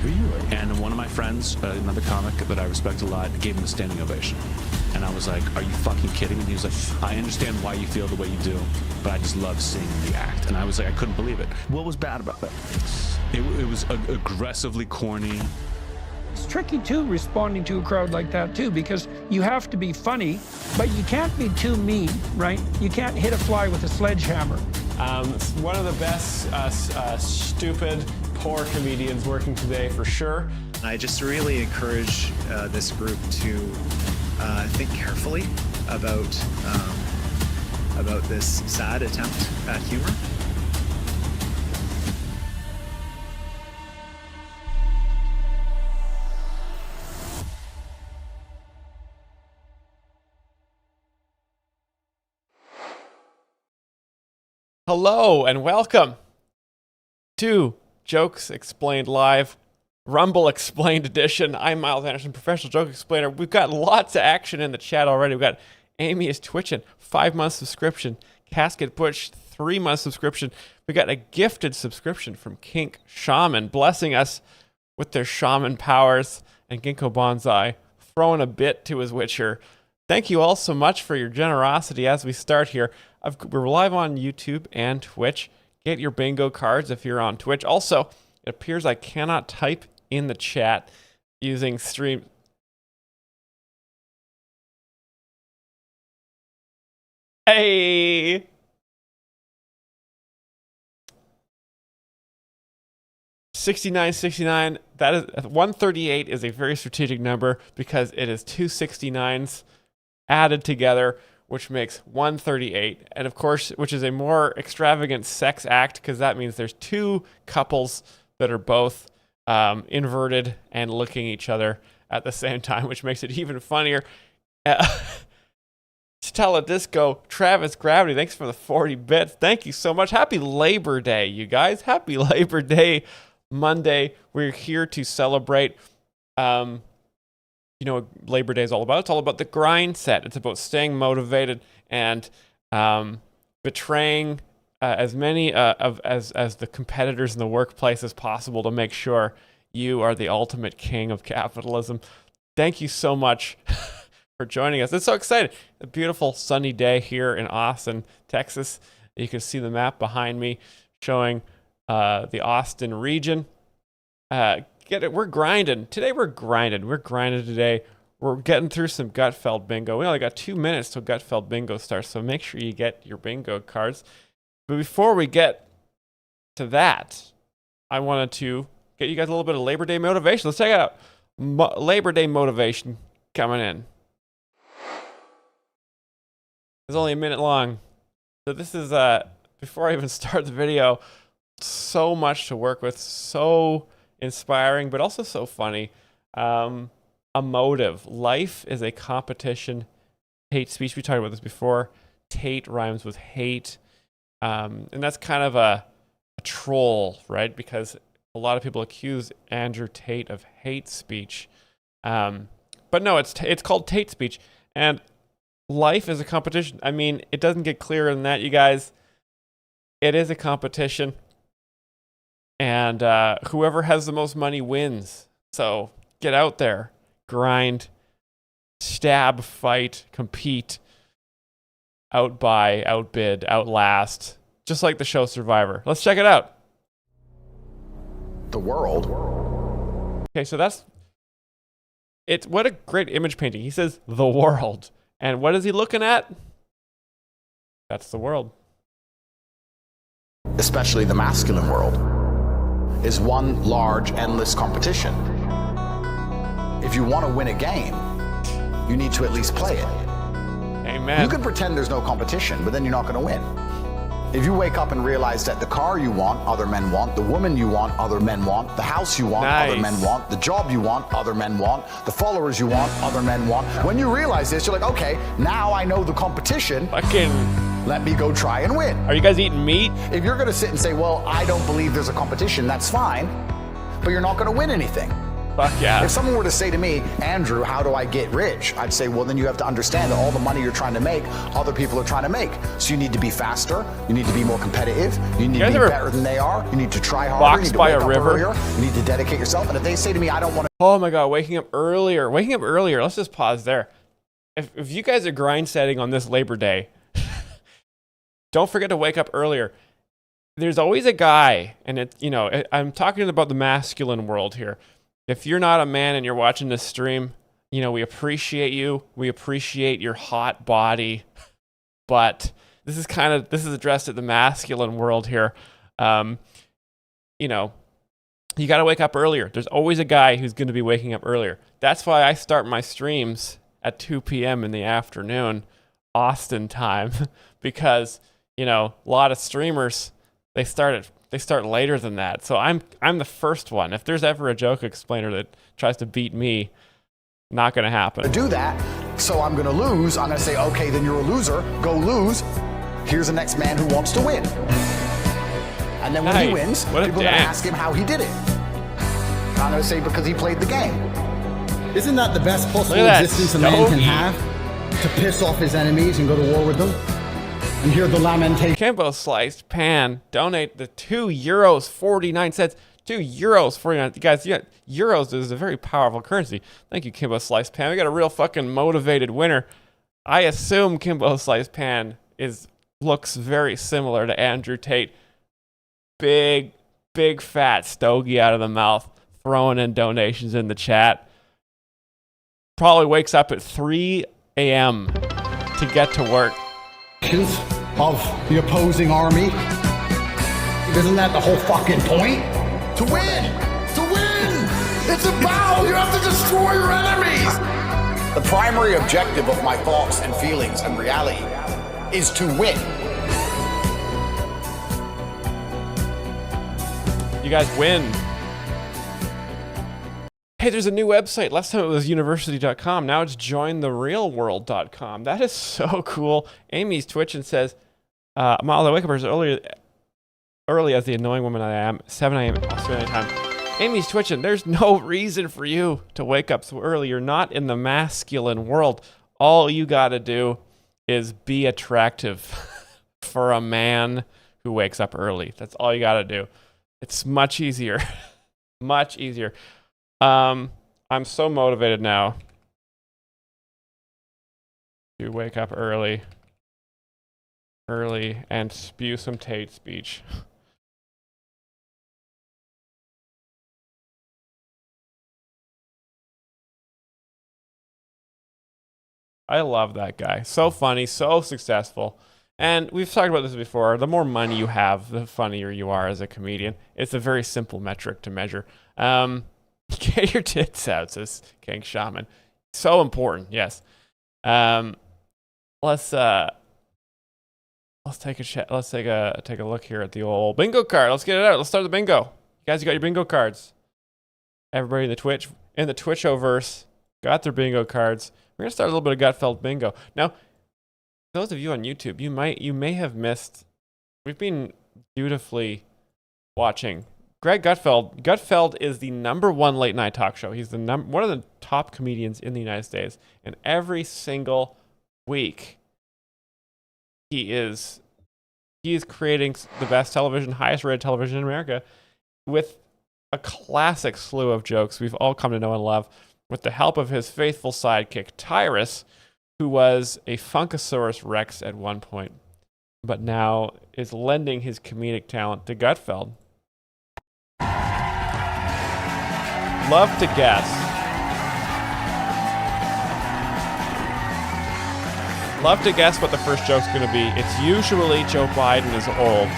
Really? And one of my friends, another comic that I respect a lot, gave him a standing ovation. And I was like, are you fucking kidding me? And he was like, I understand why you feel the way you do, but I just love seeing the act. And I was like, I couldn't believe it. What was bad about it? It was aggressively corny. It's tricky too, responding to a crowd like that too, because you have to be funny, but you can't be too mean, right? You can't hit a fly with a sledgehammer. It's one of the best stupid, poor comedians working today for sure. I just really encourage this group to think carefully about this sad attempt at humor. Hello and welcome to Jokes Explained Live, Rumble Explained Edition. I'm Myles Anderson, professional joke explainer. We've got lots of action in the chat already. We've got Amy is twitching, 5-month subscription. Casket Butch, 3-month subscription. We got a gifted subscription from Kink Shaman, blessing us with their shaman powers, and Ginkgo Bonsai throwing a bit to his Witcher. Thank you all so much for your generosity as we start here. We're live on YouTube and Twitch. Get your bingo cards if you're on Twitch. Also, it appears I cannot type in the chat using stream. Hey! $69.69. That is 138 is a very strategic number because it is two 69s added together, which makes 138, and of course, which is a more extravagant sex act because that means there's two couples that are both inverted and looking each other at the same time, which makes it even funnier. Stella Disco, Travis Gravity, thanks for the 40 bits. Thank you so much. Happy Labor Day, you guys. Happy Labor Day Monday. We're here to celebrate you know what Labor Day is all about. It's all about the grind set. It's about staying motivated and betraying as many as the competitors in the workplace as possible to make sure you are the ultimate king of capitalism. Thank you so much for joining us. It's so exciting. A beautiful sunny day here in Austin, Texas. You can see the map behind me showing the Austin region. Get it? We're grinding. Today we're grinding. We're grinding today. We're getting through some Gutfeld bingo. We only got 2 minutes till Gutfeld bingo starts, so make sure you get your bingo cards. But before we get to that, I wanted to get you guys a little bit of Labor Day motivation. Let's check it out. Labor Day motivation coming in. It's only a minute long. So this is, before I even start the video, so much to work with, so inspiring, but also so funny. A motive. Life is a competition. Hate speech. We talked about this before. Tate rhymes with hate. And that's kind of a troll, right? Because a lot of people accuse Andrew Tate of hate speech. But no, it's called Tate speech. And life is a competition. I mean, it doesn't get clearer than that, you guys. It is a competition. And whoever has the most money wins. So get out there, grind, stab, fight, compete, outbuy, outbid, outlast, just like the show Survivor. Let's check it out. The world. Okay, so what a great image painting. He says the world. And what is he looking at? That's the world. Especially the masculine world, is one large, endless competition. If you want to win a game, you need to at least play it. Amen. You can pretend there's no competition, but then you're not going to win. If you wake up and realize that the car you want, other men want, the woman you want, other men want, the house you want, other men want, the job you want, other men want, the followers you want, other men want. When you realize this, you're like, okay, now I know the competition. Let me go try and win. Are you guys eating meat? If you're going to sit and say, well, I don't believe there's a competition, that's fine, but you're not going to win anything. Fuck yeah. If someone were to say to me, Andrew, how do I get rich? I'd say, well, then you have to understand that all the money you're trying to make, other people are trying to make. So you need to be faster. You need to be more competitive. You need to be better than they are. You need to try harder. You need to wake up earlier. You need to dedicate yourself. And if they say to me, I don't want to. Oh my God, waking up earlier. Waking up earlier. Let's just pause there. If you guys are grind setting on this Labor Day, don't forget to wake up earlier. There's always a guy, and I'm talking about the masculine world here. If you're not a man and you're watching this stream, we appreciate you. We appreciate your hot body, but this is addressed at the masculine world here. You got to wake up earlier. There's always a guy who's going to be waking up earlier. That's why I start my streams at 2 p.m. in the afternoon, Austin time, because, a lot of streamers, they start later than that. So I'm the first one. If there's ever a joke explainer that tries to beat me, not going to happen. To do that, so I'm going to lose. I'm going to say, okay, then you're a loser. Go lose. Here's the next man who wants to win. And then when he wins, people are going to ask him how he did it. I'm going to say because he played the game. Isn't that the best possible existence a man can have? To piss off his enemies and go to war with them? And hear the lamentation. Kimbo Sliced Pan donate the €2.49. €2.49. Guys, euros is a very powerful currency. Thank you, Kimbo Sliced Pan. We got a real fucking motivated winner. I assume Kimbo Sliced Pan looks very similar to Andrew Tate. Big fat stogie out of the mouth, throwing in donations in the chat. Probably wakes up at 3 a.m. to get to work. Of the opposing army. Isn't that the whole fucking point? To win! To win! It's a battle! You have to destroy your enemies! The primary objective of my thoughts and feelings and reality is to win. You guys win. Hey, there's a new website. Last time it was university.com. Now it's jointherealworld.com. That is so cool. Amy's Twitch and says, Myles, I wake up as early as the annoying woman I am, 7 a.m. Australian time. Amy's twitching. There's no reason for you to wake up so early. You're not in the masculine world. All you got to do is be attractive for a man who wakes up early. That's all you got to do. It's much easier. Much easier. I'm so motivated now to wake up early and spew some Tate speech. I love that guy. So funny, so successful. And we've talked about this before. The more money you have, the funnier you are as a comedian. It's a very simple metric to measure. Get your tits out, says King Shaman. So important, yes. Let's take a look here at the old bingo card. Let's get it out. Let's start the bingo. You guys, you got your bingo cards. Everybody in the Twitchoverse got their bingo cards. We're gonna start a little bit of Gutfeld bingo. Now, those of you on YouTube, you may have missed. We've been dutifully watching Greg Gutfeld. Gutfeld is the #1 late night talk show. He's one of the top comedians in the United States, and every single week he is creating the best television, highest rated television in America, with a classic slew of jokes we've all come to know and love, with the help of his faithful sidekick Tyrus, who was a Funkasaurus Rex at one point, but now is lending his comedic talent to Gutfeld. Love to guess. Love to guess what the first joke's going to be. It's usually Joe Biden is old.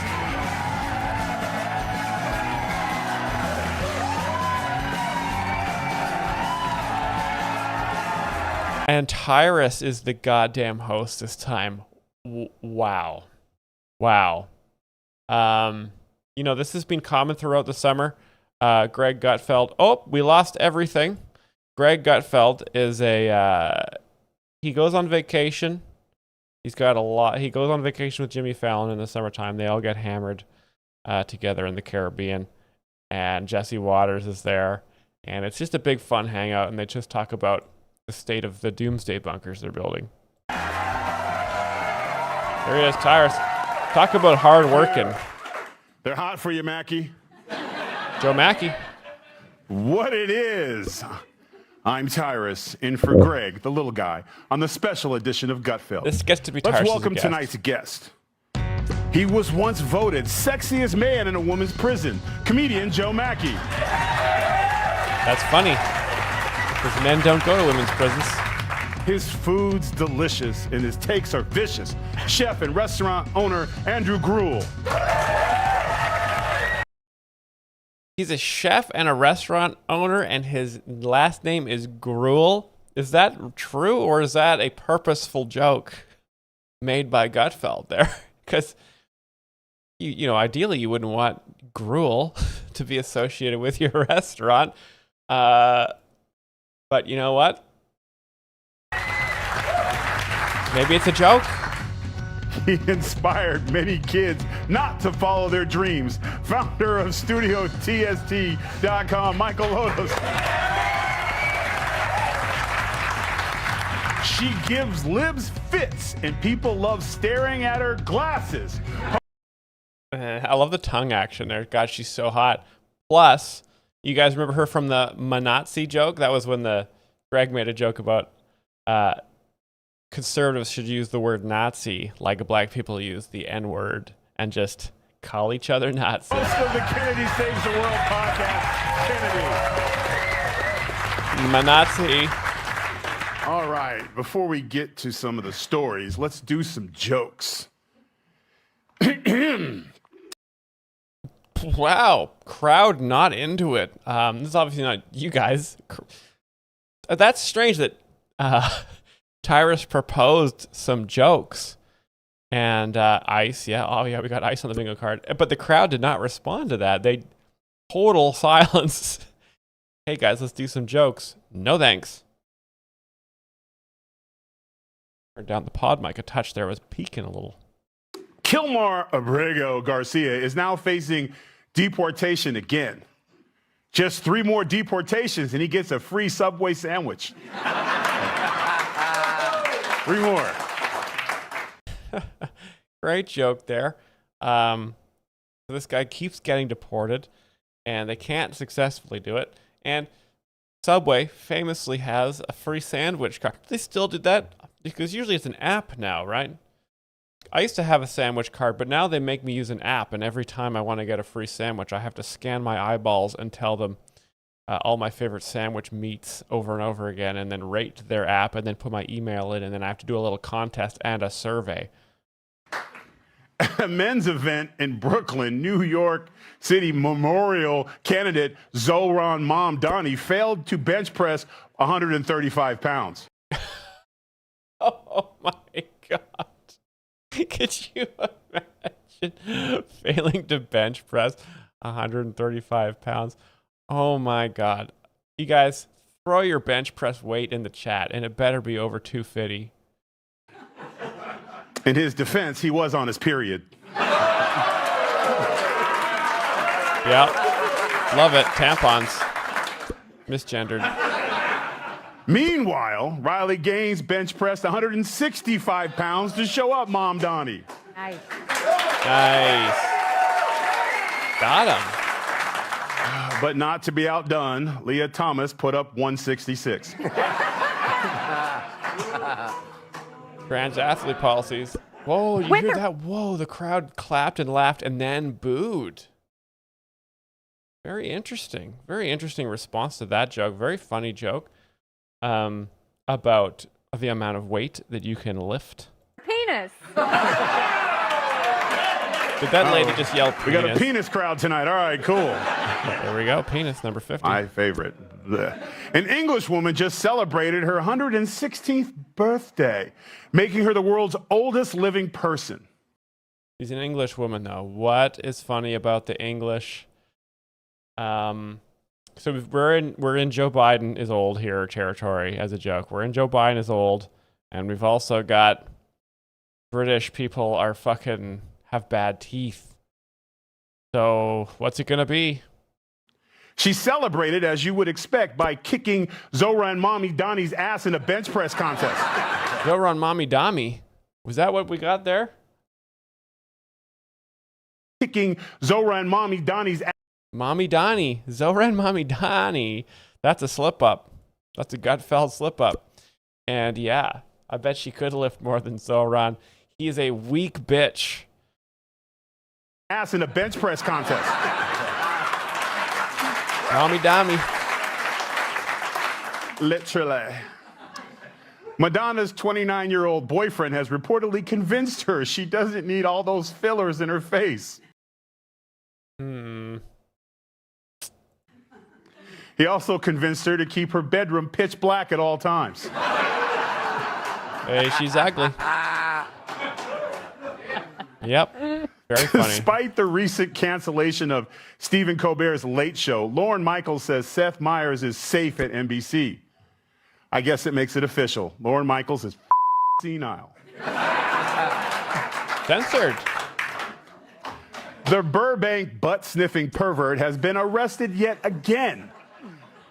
And Tyrus is the goddamn host this time. Wow. This has been common throughout the summer. Greg Gutfeld. Oh, we lost everything. Greg Gutfeld is he goes on vacation. He goes on vacation with Jimmy Fallon in the summertime. They all get hammered together in the Caribbean. And Jesse Waters is there. And it's just a big fun hangout, and they just talk about the state of the doomsday bunkers they're building. There he is, Tyrus. Talk about hard working. They're hot for you, Mackie. Joe Mackey. What it is. I'm Tyrus, in for Greg, the little guy, on the special edition of Gutfeld. This gets to be Tyrus. Let's welcome tonight's guest. He was once voted sexiest man in a woman's prison, comedian Joe Mackey. That's funny, because men don't go to women's prisons. His food's delicious and his takes are vicious. Chef and restaurant owner Andrew Gruel. He's a chef and a restaurant owner, and his last name is Gruel. Is that true, or is that a purposeful joke made by Gutfeld there? Because, you know, ideally you wouldn't want Gruel to be associated with your restaurant. But you know what? Maybe it's a joke. He inspired many kids not to follow their dreams. Founder of StudioTST.com, Michael Lotos. She gives libs fits, and people love staring at her glasses. I love the tongue action there. God, she's so hot. Plus, you guys remember her from the Manatsi joke? That was when Greg made a joke about conservatives should use the word Nazi like black people use the N-word and just call each other Nazis. Host of the Kennedy Saves the World podcast, Kennedy. Manatsi. All right, before we get to some of the stories, let's do some jokes. Wow, crowd not into it. This is obviously not you guys. That's strange that Tyrus proposed some jokes. And Ice, we got Ice on the bingo card. But the crowd did not respond to that. They total silence. Hey guys, let's do some jokes. No thanks. Or down the pod mic, a touch there was peeking a little. Kilmar Abrego Garcia is now facing deportation again. Just 3 more deportations and he gets a free Subway sandwich. 3 more. Great joke there. This guy keeps getting deported and they can't successfully do it. And Subway famously has a free sandwich card. They still did that because usually it's an app now, right? I used to have a sandwich card, but now they make me use an app, and every time I want to get a free sandwich, I have to scan my eyeballs and tell them all my favorite sandwich meats over and over again, and then rate their app, and then put my email in, and then I have to do a little contest and a survey. A men's event in Brooklyn, New York City Memorial candidate Zoran Mamdani failed to bench press 135 pounds. Oh my God. Could you imagine failing to bench press 135 pounds? Oh my God. You guys, throw your bench press weight in the chat, and it better be over 250. In his defense, he was on his period. Yep. Love it. Tampons. Misgendered. Meanwhile, Riley Gaines bench pressed 165 pounds to show up Mom Donnie. Nice. Got him. But not to be outdone, Leah Thomas put up 166. Trans athlete policies. Whoa, you hear that? Whoa, the crowd clapped and laughed and then booed. Very interesting. Very interesting response to that joke. Very funny joke. About the amount of weight that you can lift. Penis. Did that lady just yell penis? We got a penis crowd tonight. All right, cool. There we go. Penis number 50. My favorite. An English woman just celebrated her 116th birthday, making her the world's oldest living person. She's an English woman, though. What is funny about the English? So we're in Joe Biden is old here territory as a joke. We're in Joe Biden is old, and we've also got British people are fucking have bad teeth. So what's it gonna be? She celebrated, as you would expect, by kicking Zoran Mommy Donnie's ass in a bench press contest. Zoran Mommy Dami. Was that what we got there? Kicking Zoran Mommy Donnie's ass. Mommy Donnie. Zoran Mommy Donnie. That's a slip up. That's a Gutfeld slip up. And yeah, I bet she could lift more than Zoran. He is a weak bitch. Ass in a bench press contest. Mommy Dami. Literally. Madonna's 29-year-old boyfriend has reportedly convinced her she doesn't need all those fillers in her face. He also convinced her to keep her bedroom pitch black at all times. Hey, she's ugly. Yep. Very funny. Despite the recent cancellation of Stephen Colbert's Late Show, Lorne Michaels says Seth Meyers is safe at NBC. I guess it makes it official. Lorne Michaels is senile. Censored. The Burbank butt-sniffing pervert has been arrested yet again,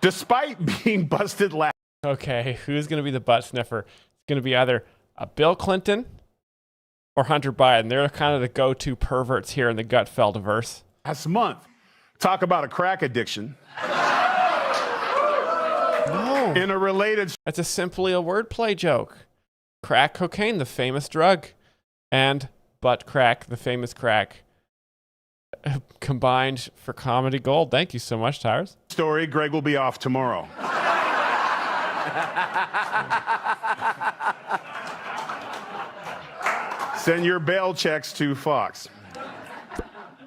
despite being busted last. Okay, who's going to be the butt sniffer? It's going to be either Bill Clinton or Hunter Biden. They're kind of the go-to perverts here in the Gutfeldiverse. Last month. Talk about a crack addiction. No. In a related... That's simply a wordplay joke. Crack cocaine, the famous drug, and butt crack, the famous crack, combined for comedy gold. Thank you so much, Tyrus. Story, Greg will be off tomorrow. Send your bail checks to Fox.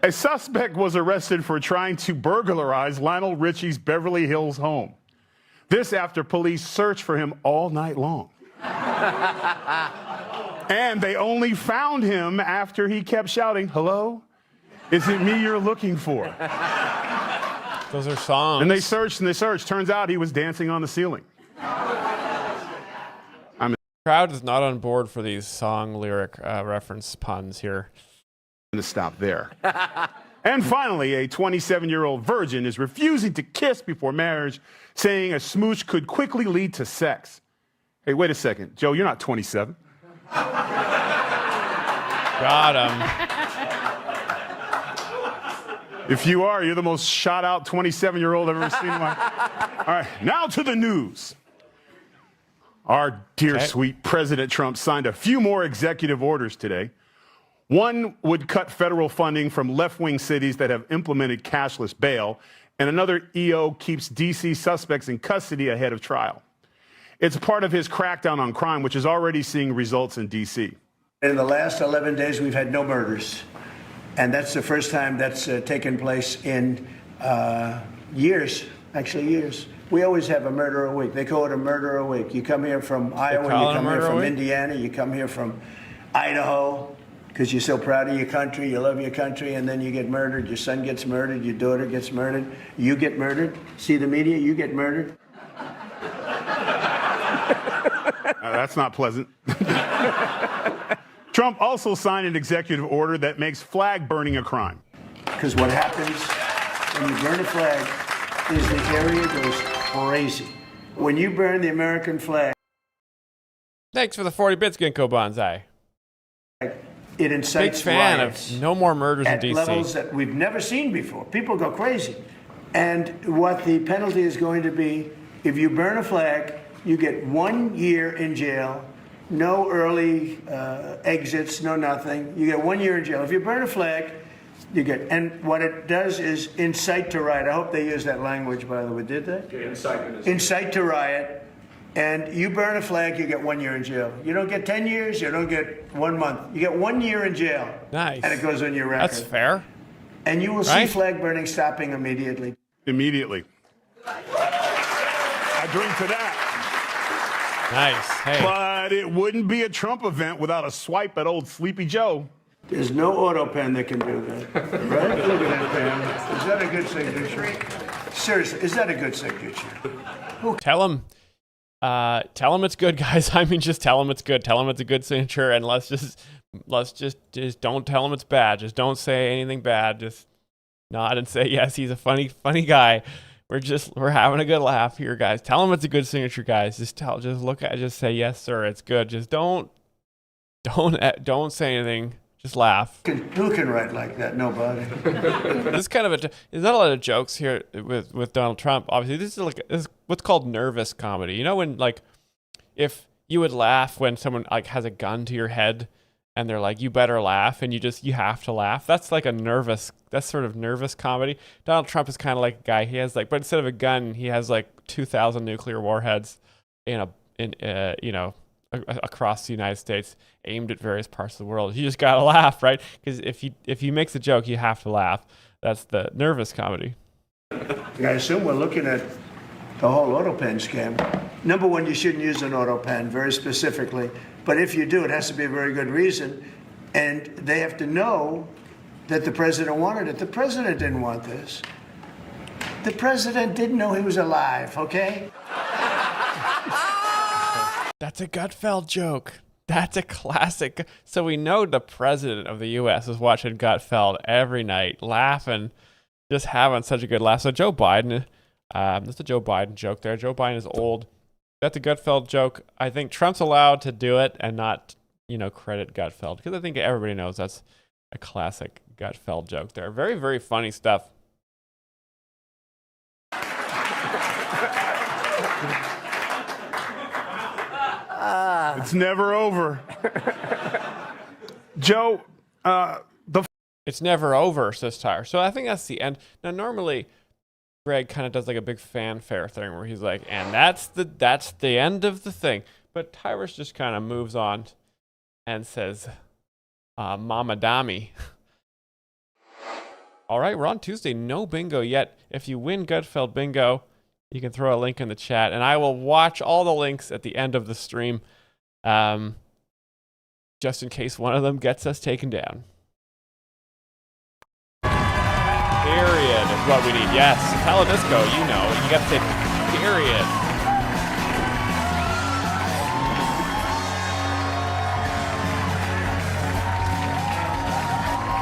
A suspect was arrested for trying to burglarize Lionel Richie's Beverly Hills home. This after police searched for him all night long. And they only found him after he kept shouting, "Hello? Is it me you're looking for?" Those are songs. And they searched and they searched. Turns out he was dancing on the ceiling. Crowd is not on board for these song lyric reference puns here. To stop there. And finally, a 27-year-old virgin is refusing to kiss before marriage, saying a smooch could quickly lead to sex. Hey, wait a second. Joe, you're not 27. Got him. If you are, you're the most shot-out 27-year-old I've ever seen in my life. All right, now to the news. Our dear sweet President Trump signed a few more executive orders today. One would cut federal funding from left-wing cities that have implemented cashless bail, and another EO keeps D.C. suspects in custody ahead of trial. It's part of his crackdown on crime, which is already seeing results in D.C. In the last 11 days, we've had no murders, and that's the first time that's taken place in years, actually years. We always have a murder a week. They call it a murder a week. You come here from Iowa, you come here from Indiana, you come here from Idaho, because you're so proud of your country, you love your country, and then you get murdered. Your son gets murdered, your daughter gets murdered, you get murdered. See the media, you get murdered. That's not pleasant. Trump also signed an executive order that makes flag burning a crime. Because what happens when you burn a flag is the area goes crazy. When you burn the American flag, Thanks for the 40 bits, Ginkgo Bonsai. it incites Big fan riots of no more murders in at D.C. levels that we've never seen before. People go crazy. And what the penalty is going to be, if you burn a flag, you get 1 year in jail, no early exits, no nothing. You get 1 year in jail. If you burn a flag, you get, and what it does is incite to riot. I hope they use that language, by the way. Did they? Incite to riot. And you burn a flag, you get 1 year in jail. You don't get 10 years, you don't get 1 month. You get 1 year in jail. Nice. And it goes on your record. That's fair. And you will see flag burning stopping immediately. Immediately. I drink to that. Nice. Hey. But it wouldn't be a Trump event without a swipe at old Sleepy Joe. There's no auto pen that can do that. Right? Look at that pen. Is that a good signature? Seriously, is that a good signature? Tell him it's good, guys. I mean, just tell him it's good. Tell him it's a good signature, and let's just don't tell him it's bad. Just don't say anything bad. Just nod and say yes. He's a funny guy. We're having a good laugh here, guys. Tell them it's a good signature, guys. Just look at it, just say yes, sir. It's good. Just don't say anything. Just laugh. Who can write like that? Nobody. This is kind of there's not a lot of jokes here with Donald Trump. Obviously, this is what's called nervous comedy. You know, when like if you would laugh when someone like has a gun to your head and they're like, you better laugh, and you have to laugh. That's like that's sort of nervous comedy. Donald Trump is kind of like a guy. He has but instead of a gun, he has like 2,000 nuclear warheads across the United States, aimed at various parts of the world. You just gotta laugh, right? Because if he makes a joke, you have to laugh. That's the nervous comedy. I assume we're looking at the whole auto pen scam. Number one, you shouldn't use an auto pen very specifically. But if you do, it has to be a very good reason. And they have to know that the president wanted it. The president didn't want this. The president didn't know he was alive, okay? That's a Gutfeld joke. That's a classic. So we know the president of the U.S. is watching Gutfeld every night, laughing, just having such a good laugh. So Joe Biden, that's a Joe Biden joke there. Joe Biden is old. That's a Gutfeld joke. I think Trump's allowed to do it and not, credit Gutfeld, because I think everybody knows that's a classic Gutfeld joke there. Very, very funny stuff. It's never over. Joe, it's never over, says Tyler. So I think that's the end. Now, normally, Greg kind of does like a big fanfare thing where he's like, and that's the end of the thing. But Tyrus just kind of moves on and says, Mama Dami. All right, we're on Tuesday. No bingo yet. If you win Gutfeld bingo, you can throw a link in the chat, and I will watch all the links at the end of the stream, just in case one of them gets us taken down. Period is what we need. Yes, Paladisco, you got to say period.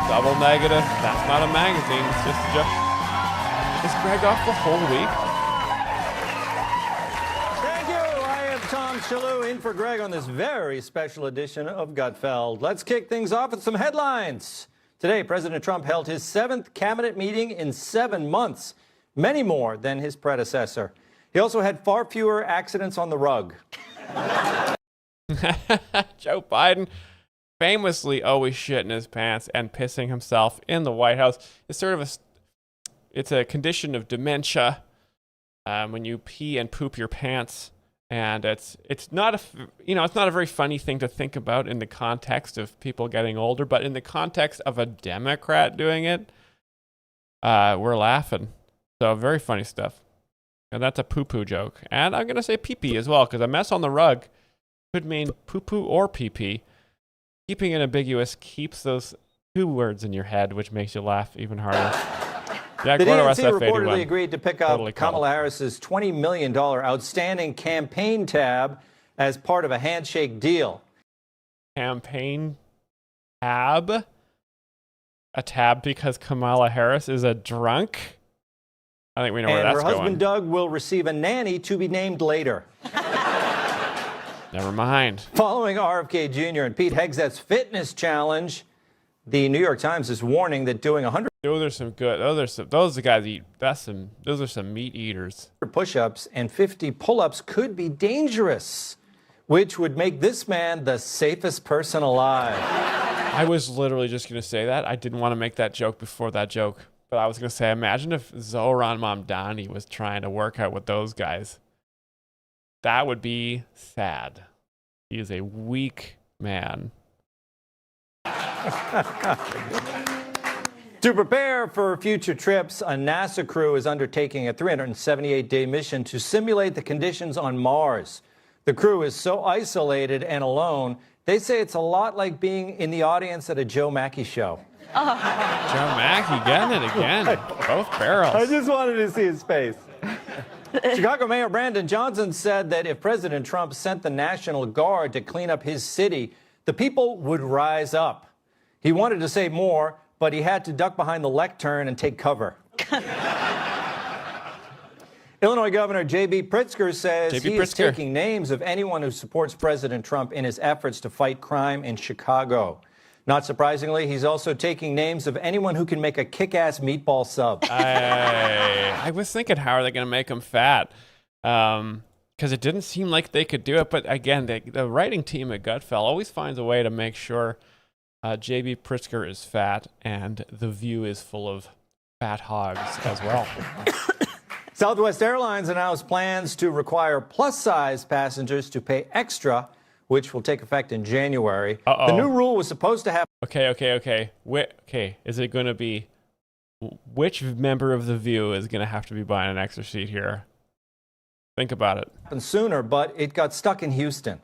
Double negative. That's not a magazine. It's just a joke. Is Greg off the whole week? Thank you. I am Tom Shalhoub in for Greg on this very special edition of Gutfeld. Let's kick things off with some headlines. Today, President Trump held his 7th cabinet meeting in 7 months, many more than his predecessor. He also had far fewer accidents on the rug. Joe Biden famously always shitting his pants and pissing himself in the White House. It's sort of it's a condition of dementia when you pee and poop your pants. And it's not a very funny thing to think about in the context of people getting older, but in the context of a Democrat doing it, we're laughing. So very funny stuff. And that's a poo-poo joke. And I'm going to say pee-pee as well, because a mess on the rug could mean poo-poo or pee-pee. Keeping it ambiguous keeps those two words in your head, which makes you laugh even harder. Jack, the DNC reportedly agreed to pick up Kamala Harris's $20 million outstanding campaign tab as part of a handshake deal. Campaign tab? A tab because Kamala Harris is a drunk? I think we know where that's going. And her husband Doug will receive a nanny to be named later. Never mind. Following RFK Jr. and Pete Hegseth's fitness challenge, the New York Times is warning that doing 100 those are some good. Those are the guys eat. Those are some meat eaters. Push-ups and 50 pull-ups could be dangerous, which would make this man the safest person alive. I was literally just going to say that. I didn't want to make that joke before that joke, but I was going to say, imagine if Zohran Mamdani was trying to work out with those guys. That would be sad. He is a weak man. To prepare for future trips, a NASA crew is undertaking a 378-day mission to simulate the conditions on Mars. The crew is so isolated and alone, they say it's a lot like being in the audience at a Joe Mackey show. Oh. Joe Mackey getting it again. Both barrels. I just wanted to see his face. Chicago Mayor Brandon Johnson said that if President Trump sent the National Guard to clean up his city, the people would rise up. He wanted to say more, but he had to duck behind the lectern and take cover. Illinois Governor J.B. Pritzker says he is taking names of anyone who supports President Trump in his efforts to fight crime in Chicago. Not surprisingly, he's also taking names of anyone who can make a kick-ass meatball sub. I was thinking, how are they going to make him fat? Because it didn't seem like they could do it. But again, the writing team at Gutfeld always finds a way to make sure J.B. Pritzker is fat and The View is full of fat hogs as well. Southwest Airlines announced plans to require plus-size passengers to pay extra, which will take effect in January. The new rule was supposed to have... Okay. Is it going to be... Which member of The View is going to have to be buying an extra seat here? Think about it. Sooner, but it got stuck in Houston.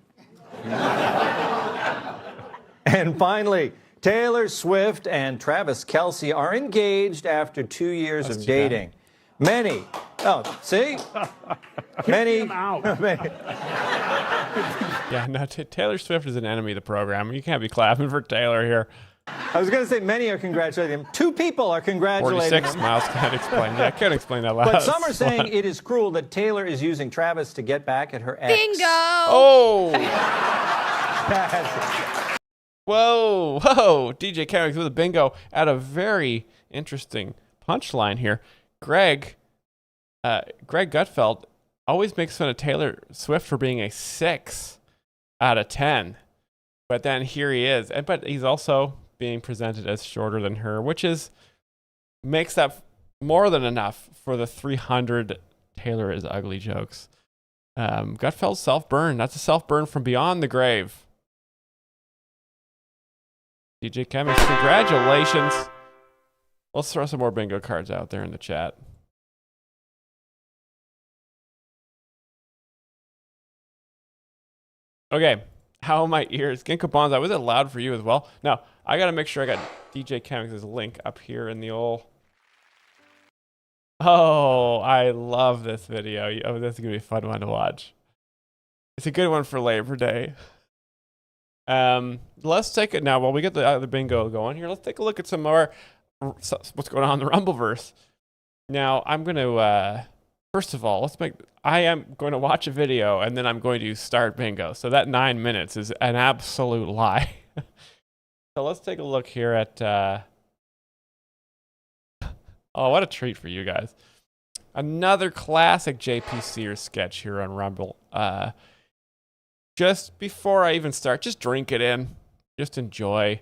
And finally, Taylor Swift and Travis Kelce are engaged after 2 years of dating. Many. Yeah, no, Taylor Swift is an enemy of the program. You can't be clapping for Taylor here. I was going to say many are congratulating him. 2 people are congratulating 46, him. Myles can't explain. Yeah, I can't explain that last. But some are saying it is cruel that Taylor is using Travis to get back at her ex. Bingo! Oh! Whoa. DJ Carrick with a bingo at a very interesting punchline here. Greg Gutfeld always makes fun of Taylor Swift for being a 6 out of 10. But then here he is. But he's also being presented as shorter than her, which makes up more than enough for the 300 Taylor is ugly jokes. Gutfeld's self-burn. That's a self-burn from beyond the grave. DJ Chemix, congratulations. Let's throw some more bingo cards out there in the chat. Okay, how are my ears? Ginkgo Bonza, was it loud for you as well? No, I got to make sure I got DJ Chemix's link up here in the old... Oh, I love this video. Oh, this is going to be a fun one to watch. It's a good one for Labor Day. Let's take it now. While we get the bingo going here, let's take a look at some more what's going on in the Rumbleverse. Now, I'm going to... First of all, I am going to watch a video and then I'm going to start bingo. So that 9 minutes is an absolute lie. So let's take a look here at, oh, what a treat for you guys. Another classic JP Sears sketch here on Rumble. Just before I even start, just drink it in. Just enjoy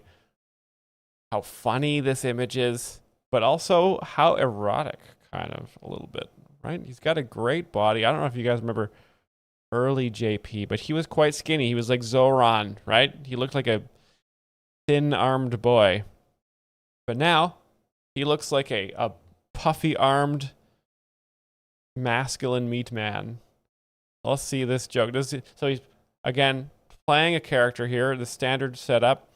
how funny this image is, but also how erotic, kind of, a little bit. Right? He's got a great body. I don't know if you guys remember early JP, but he was quite skinny. He was like Zoran, right? He looked like a thin-armed boy. But now, he looks like a puffy-armed, masculine meat man. Let's see this joke. So he's, again, playing a character here, the standard setup.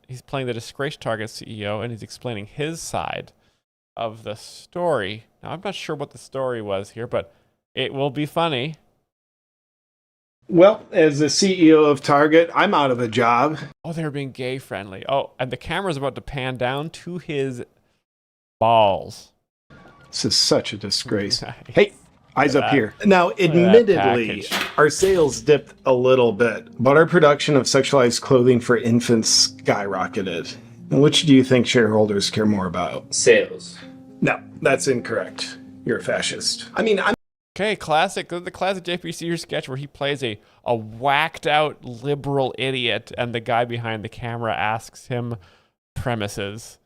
He's playing the Disgrace Target CEO, and he's explaining his side of the story. Now, I'm not sure what the story was here, but it will be funny. Well, as the CEO of Target, I'm out of a job. Oh, they're being gay friendly. Oh, and the camera's about to pan down to his balls. This is such a disgrace. Hey, eyes up here. Now, admittedly, our sales dipped a little bit, but our production of sexualized clothing for infants skyrocketed. Which do you think shareholders care more about? Sales. No, that's incorrect. You're a fascist. Okay, the classic JP Sears sketch where he plays a whacked out liberal idiot and the guy behind the camera asks him premises.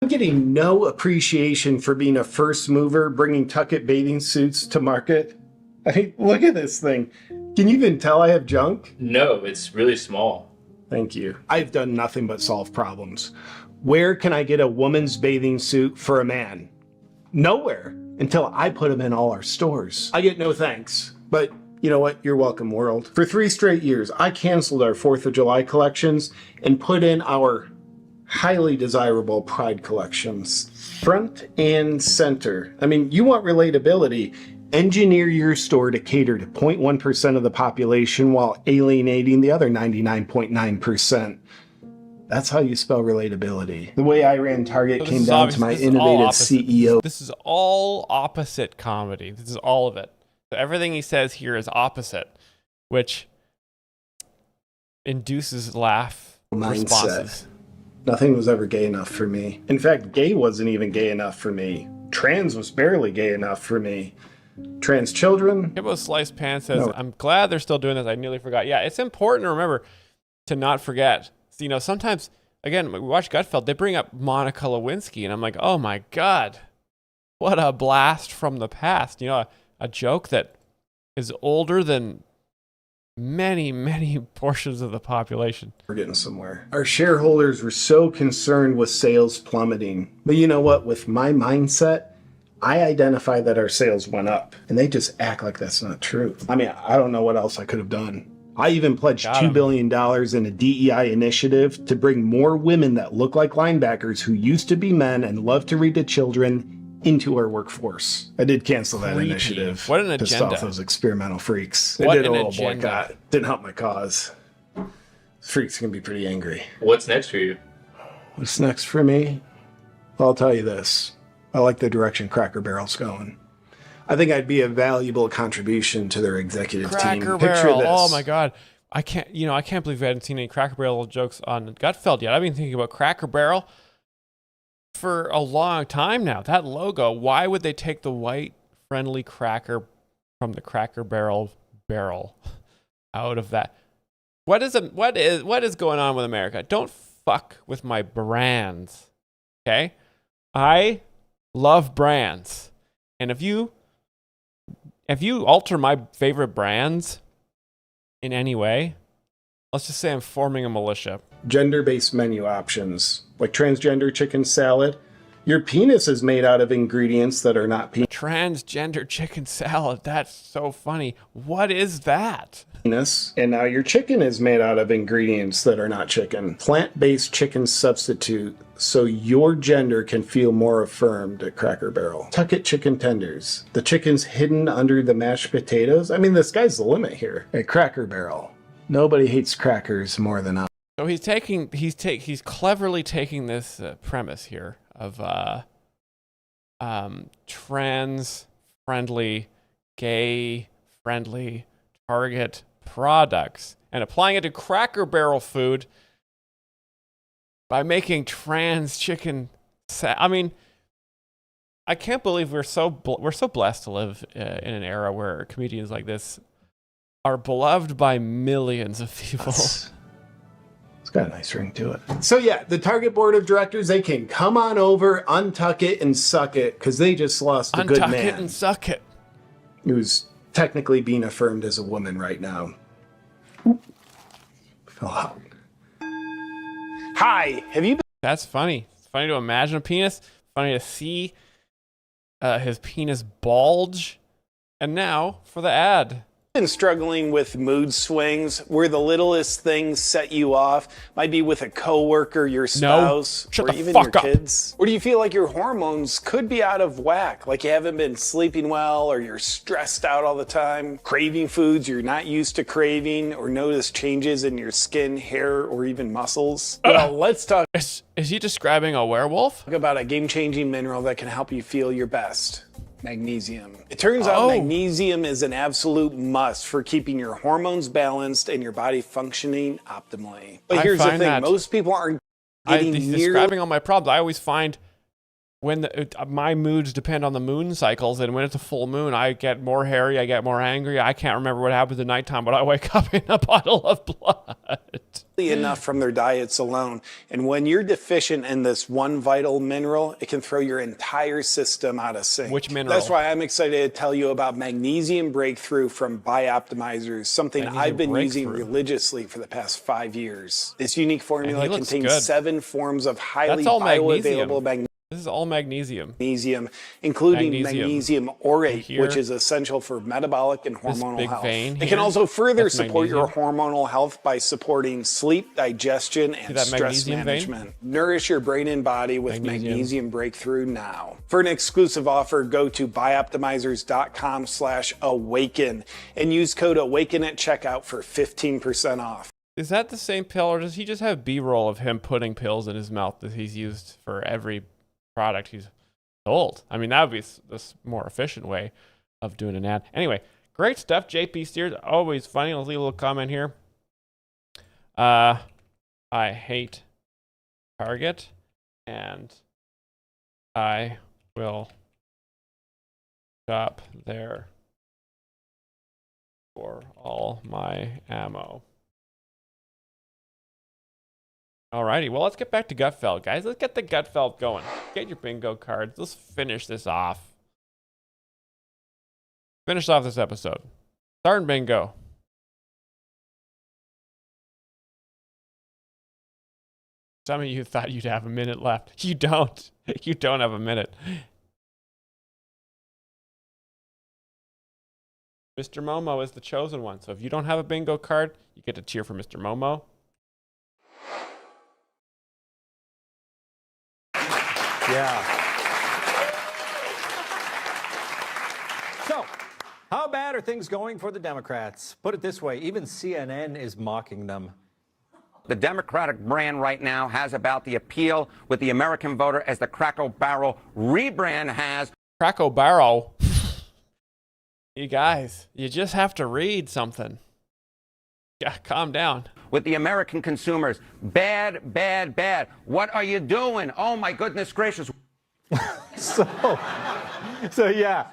I'm getting no appreciation for being a first mover bringing tuck-it bathing suits to market. I mean, look at this thing. Can you even tell I have junk? No, it's really small. Thank you. I've done nothing but solve problems. Where can I get a woman's bathing suit for a man? Nowhere, until I put them in all our stores. I get no thanks, but you know what? You're welcome, world. For 3 straight years, I canceled our 4th of July collections and put in our highly desirable Pride collections. Front and center. I mean, you want relatability. Engineer your store to cater to 0.1% of the population while alienating the other 99.9%. That's how you spell relatability. The way I ran Target So came down to my innovative CEO. This is all opposite comedy. This is all of it. So everything he says here is opposite, which induces laugh responses. Nothing was ever gay enough for me. In fact, gay wasn't even gay enough for me. Trans was barely gay enough for me. Trans children. Hippo Sliced Pan says, I'm glad they're still doing this. I nearly forgot. Yeah, it's important to remember to not forget. So, you know, sometimes, again, we watch Gutfeld, they bring up Monica Lewinsky, and I'm like, oh my God, what a blast from the past. You know, a joke that is older than many, many portions of the population. We're getting somewhere. Our shareholders were so concerned with sales plummeting. But you know what? With my mindset, I identify that our sales went up, and they just act like that's not true. I mean, I don't know what else I could have done. I even pledged $2 billion in a DEI initiative to bring more women that look like linebackers who used to be men and love to read to children into our workforce. I did cancel that initiative. What an Pissed agenda. off those experimental freaks. What They did an a little agenda. boycott. Didn't help my cause. Freaks can be pretty angry. What's next for you? What's next for me? Well, I'll tell you this. I like the direction Cracker Barrel's going. I think I'd be a valuable contribution to their executive team. Cracker Picture Barrel. this. Oh my God. I can't believe we hadn't seen any Cracker Barrel jokes on Gutfeld yet. I've been thinking about Cracker Barrel for a long time now. That logo, why would they take the white friendly cracker from the Cracker Barrel barrel out of that? What is going on with America? Don't fuck with my brands. Okay? I love brands. And if you alter my favorite brands in any way, let's just say I'm forming a militia. Gender-based menu options, like transgender chicken salad. Your penis is made out of ingredients that are not Transgender chicken salad. That's so funny. What is that? penis. And now your chicken is made out of ingredients that are not chicken. Plant-based chicken substitute, so your gender can feel more affirmed at Cracker Barrel. Tuck It chicken tenders. The chicken's hidden under the mashed potatoes. I mean, the sky's the limit here at Cracker Barrel. Nobody hates crackers more than us. So he's cleverly taking this premise here of trans-friendly, gay-friendly Target products and applying it to Cracker Barrel food by making trans chicken. I mean, I can't believe we're so blessed to live in an era where comedians like this are beloved by millions of people. It's got a nice ring to it. So yeah, the Target board of directors, they can come on over, untuck it and suck it, because they just lost a good man. Untuck it and suck it. Who's technically being affirmed as a woman right now. Oop. Fell out. Hi, have you been... That's funny. It's funny to imagine a penis. Funny to see his penis bulge. And now for the ad. Been struggling with mood swings where the littlest things set you off? Might be with a coworker, your spouse, or even your kids. Or do you feel like your hormones could be out of whack, like you haven't been sleeping well, or you're stressed out all the time, craving foods you're not used to craving, or notice changes in your skin, hair, or even muscles? Well, let's talk. Is he describing a werewolf? About a game-changing mineral that can help you feel your best. Magnesium. It turns out magnesium is an absolute must for keeping your hormones balanced and your body functioning optimally. But here's the thing, most people aren't getting he's near... describing all my problems. I always find when my moods depend on the moon cycles, and when it's a full moon, I get more hairy, I get more angry. I can't remember what happens at nighttime, but I wake up in a puddle of blood. Enough from their diets alone. And when you're deficient in this one vital mineral, it can throw your entire system out of sync. Which mineral? That's why I'm excited to tell you about Magnesium Breakthrough from Bioptimizers, something I've been using religiously for the past 5 years. This unique formula contains 7 forms of highly bioavailable magnesium. This is all magnesium. Magnesium, including magnesium orate, which is essential for metabolic and hormonal health. It can also further support your hormonal health by supporting sleep, digestion, and stress management. Nourish your brain and body with Magnesium Breakthrough now. For an exclusive offer, go to bioptimizers.com/awaken and use code AWAKEN at checkout for 15% off. Is that the same pill, or does he just have B-roll of him putting pills in his mouth that he's used for every product he's sold? I mean, that would be this more efficient way of doing an ad. Anyway, great stuff. JP Steers, always funny. Let's leave a little comment here. I hate Target, and I will shop there for all my ammo. Alrighty, well, let's get back to Gutfeld, guys. Let's get the Gutfeld going. Get your bingo cards. Let's finish this off. Finish off this episode. Starting bingo. Some of you thought you'd have a minute left. You don't. You don't have a minute. Mr. Momo is the chosen one. So if you don't have a bingo card, you get to cheer for Mr. Momo. Yeah. So, how bad are things going for the Democrats? Put it this way, even CNN is mocking them. The Democratic brand right now has about the appeal with the American voter as the Cracker Barrel rebrand has. Cracker Barrel? You guys, you just have to read something. Yeah, calm down. With the American consumers. Bad, bad, bad. What are you doing? Oh, my goodness gracious. So yeah,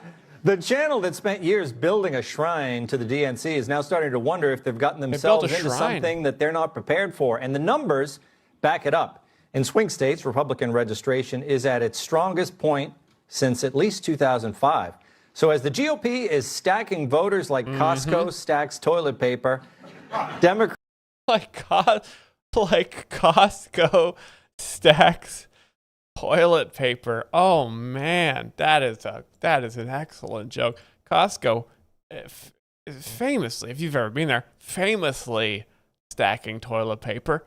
the channel that spent years building a shrine to the DNC is now starting to wonder if they've gotten themselves into something that they're not prepared for. And the numbers back it up. In swing states, Republican registration is at its strongest point since at least 2005. So as the GOP is stacking voters like Costco stacks toilet paper, Democrats like Costco stacks toilet paper. Oh man, that is an excellent joke. Costco, famously, if you've ever been there, famously stacking toilet paper,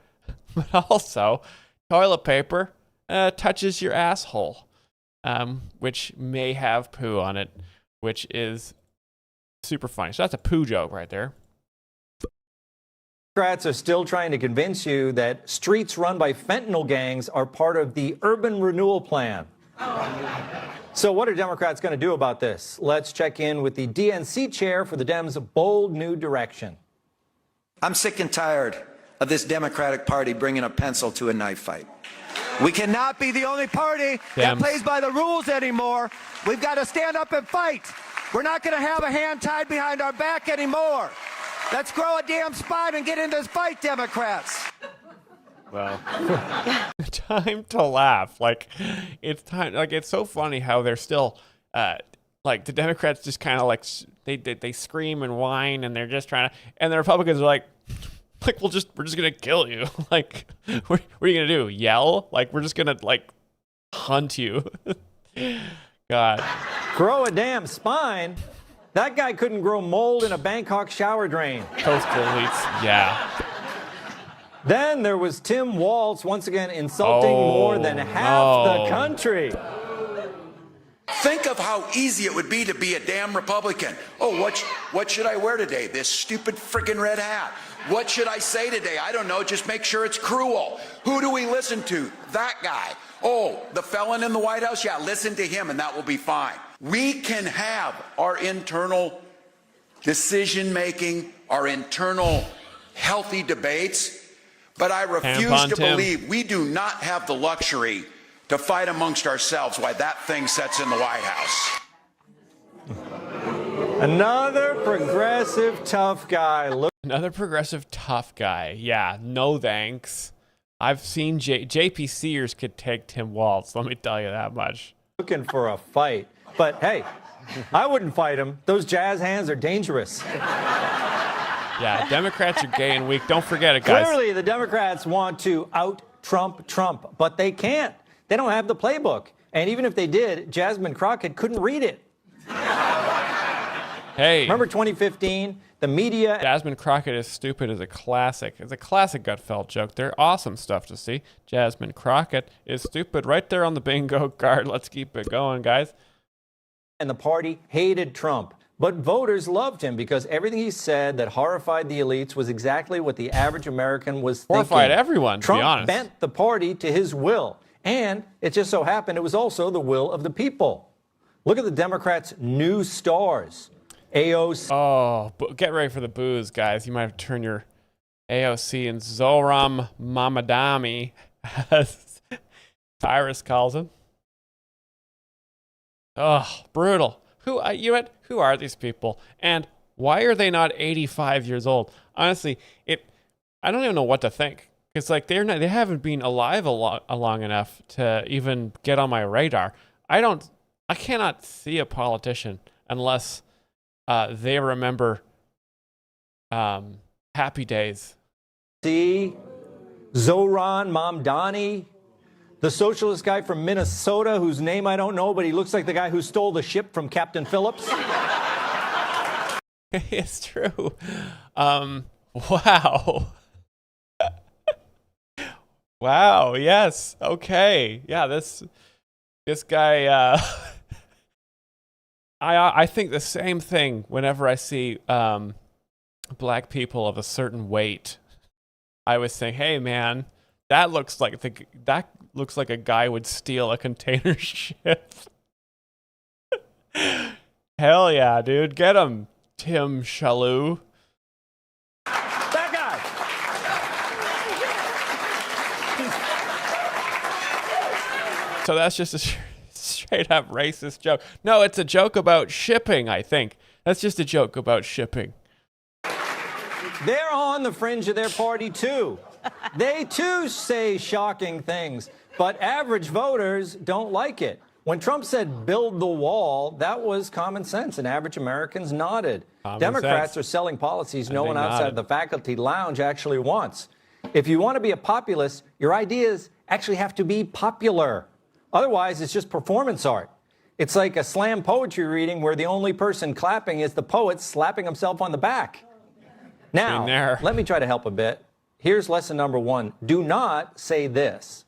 but also toilet paper touches your asshole, which may have poo on it, which is super funny. So that's a poo joke right there. Democrats are still trying to convince you that streets run by fentanyl gangs are part of the urban renewal plan. So what are Democrats going to do about this? Let's check in with the DNC chair for the Dems' bold new direction. I'm sick and tired of this Democratic Party bringing a pencil to a knife fight. We cannot be the only party that plays by the rules anymore. We've got to stand up and fight. We're not going to have a hand tied behind our back anymore. Let's grow a damn spine and get in this fight, Democrats. Well, time to laugh. Like, it's time. Like, it's so funny how they're still, like, the Democrats just kind of like they scream and whine, and they're just trying to, and the Republicans are like we're just gonna kill you. Like, what are you gonna do? Yell? Like, we're just gonna like hunt you. God. Grow a damn spine. That guy couldn't grow mold in a Bangkok shower drain. Coastal elites, yeah. Then there was Tim Walz, once again insulting more than half the country. Think of how easy it would be to be a damn Republican. Oh, what should I wear today? This stupid friggin' red hat. What should I say today? I don't know. Just make sure it's cruel. Who do we listen to? That guy. Oh, the felon in the White House? Yeah, listen to him and that will be fine. We can have our internal decision-making, our internal healthy debates, but I refuse to believe we do not have the luxury to fight amongst ourselves while that thing sits in the White House. Another progressive tough guy. Another progressive tough guy. Yeah, no thanks. I've seen JP Sears could take Tim Walz. Let me tell you that much. Looking for a fight. But hey, I wouldn't fight him. Those jazz hands are dangerous. Yeah, Democrats are gay and weak. Don't forget it, guys. Clearly, the Democrats want to out-Trump Trump, but they can't. They don't have the playbook. And even if they did, Jasmine Crockett couldn't read it. Hey. Remember 2015? The media. Jasmine Crockett is stupid is a classic. It's a classic Gutfeld joke. They're awesome stuff to see. Jasmine Crockett is stupid right there on the bingo card. Let's keep it going, guys. And the party hated Trump. But voters loved him because everything he said that horrified the elites was exactly what the average American was thinking. Horrified everyone, to be Trump honest. bent the party to his will. And it just so happened it was also the will of the people. Look at the Democrats' new stars. AOC. Oh, get ready for the booze, guys. You might have to turn your AOC and Zohran Mamdani, as Tyrus calls him. Oh, brutal. Who are these people? And why are they not 85 years old? Honestly, I don't even know what to think. It's like they haven't been alive long enough to even get on my radar. I cannot see a politician unless they remember happy days. See, Zohran Mamdani, the socialist guy from Minnesota whose name I don't know, but he looks like the guy who stole the ship from Captain Phillips. It's true. Wow. Wow. Yes. Okay. Yeah. This guy. I think the same thing whenever I see black people of a certain weight. I always think, hey man, that looks like a guy would steal a container ship. Hell yeah, dude, get him, Tim Shalhoub. That guy. So that's just a straight up racist joke. No, it's a joke about shipping, I think. That's just a joke about shipping. They're on the fringe of their party, too. They, too, say shocking things, but average voters don't like it. When Trump said build the wall, that was common sense, and average Americans nodded. Democrats are selling policies no one outside the faculty lounge actually wants. If you want to be a populist, your ideas actually have to be popular. Otherwise, it's just performance art. It's like a slam poetry reading where the only person clapping is the poet slapping himself on the back. Now, let me try to help a bit. Here's lesson number 1. Do not say this.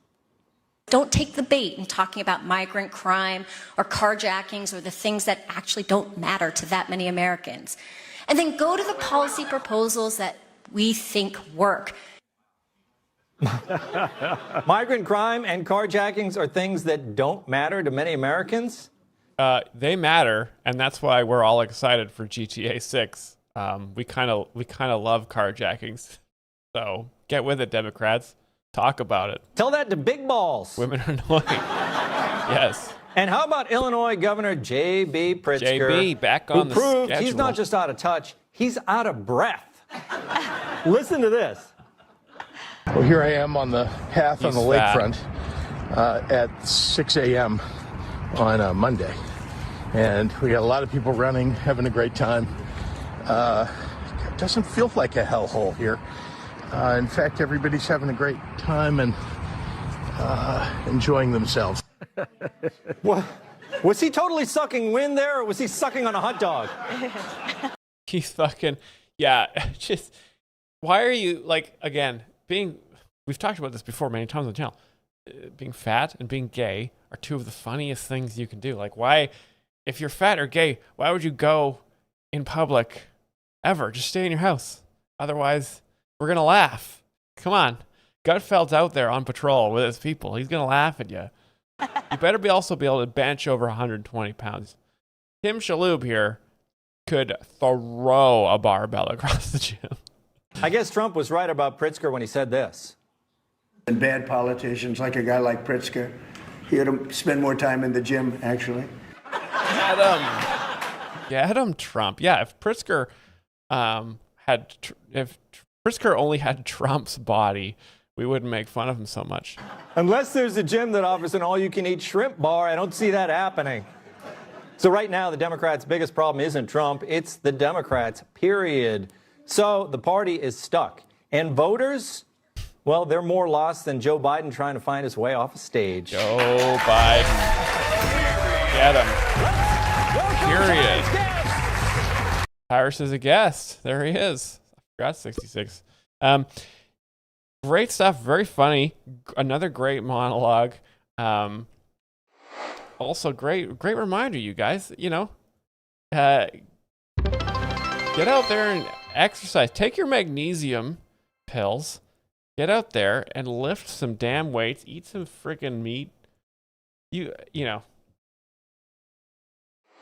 Don't take the bait in talking about migrant crime or carjackings or the things that actually don't matter to that many Americans. And then go to the policy proposals that we think work. Migrant crime and carjackings are things that don't matter to many Americans? They matter, and that's why we're all excited for GTA 6. We kind of love carjackings. So get with it, Democrats. Talk about it. Tell that to big balls. Women are annoying. Yes. And how about Illinois Governor J.B. Pritzker? J.B. back on the who proved schedule. He's not just out of touch, he's out of breath. Listen to this. Well, here I am on the path on the lakefront at 6 a.m. on a Monday. And we got a lot of people running, having a great time. It doesn't feel like a hellhole here. In fact, everybody's having a great time and enjoying themselves. What? Was he totally sucking wind there, or was he sucking on a hot dog? He's fucking, yeah, just, why are you, like, again, we've talked about this before many times on the channel, being fat and being gay are two of the funniest things you can do. Like, why, if you're fat or gay, why would you go in public ever? Just stay in your house. Otherwise, we're going to laugh. Come on. Gutfeld's out there on patrol with his people. He's going to laugh at you. You better also be able to bench over 120 pounds. Tim Shalhoub here could throw a barbell across the gym. I guess Trump was right about Pritzker when he said this. And bad politicians, like a guy like Pritzker, he ought to spend more time in the gym, actually. Get him, Trump. Yeah, if Pritzker if Pritzker only had Trump's body, we wouldn't make fun of him so much. Unless there's a gym that offers an all-you-can-eat shrimp bar, I don't see that happening. So right now, the Democrats' biggest problem isn't Trump, it's the Democrats, period. So the party is stuck. And voters, well, they're more lost than Joe Biden trying to find his way off a stage. Joe Biden. Get him. Period. Tyrus is a guest. There he is. I forgot 66. Great stuff. Very funny. Another great monologue. Also great reminder, you guys. You know, Get out there and exercise. Take your magnesium pills. Get out there and lift some damn weights. Eat some freaking meat. You know.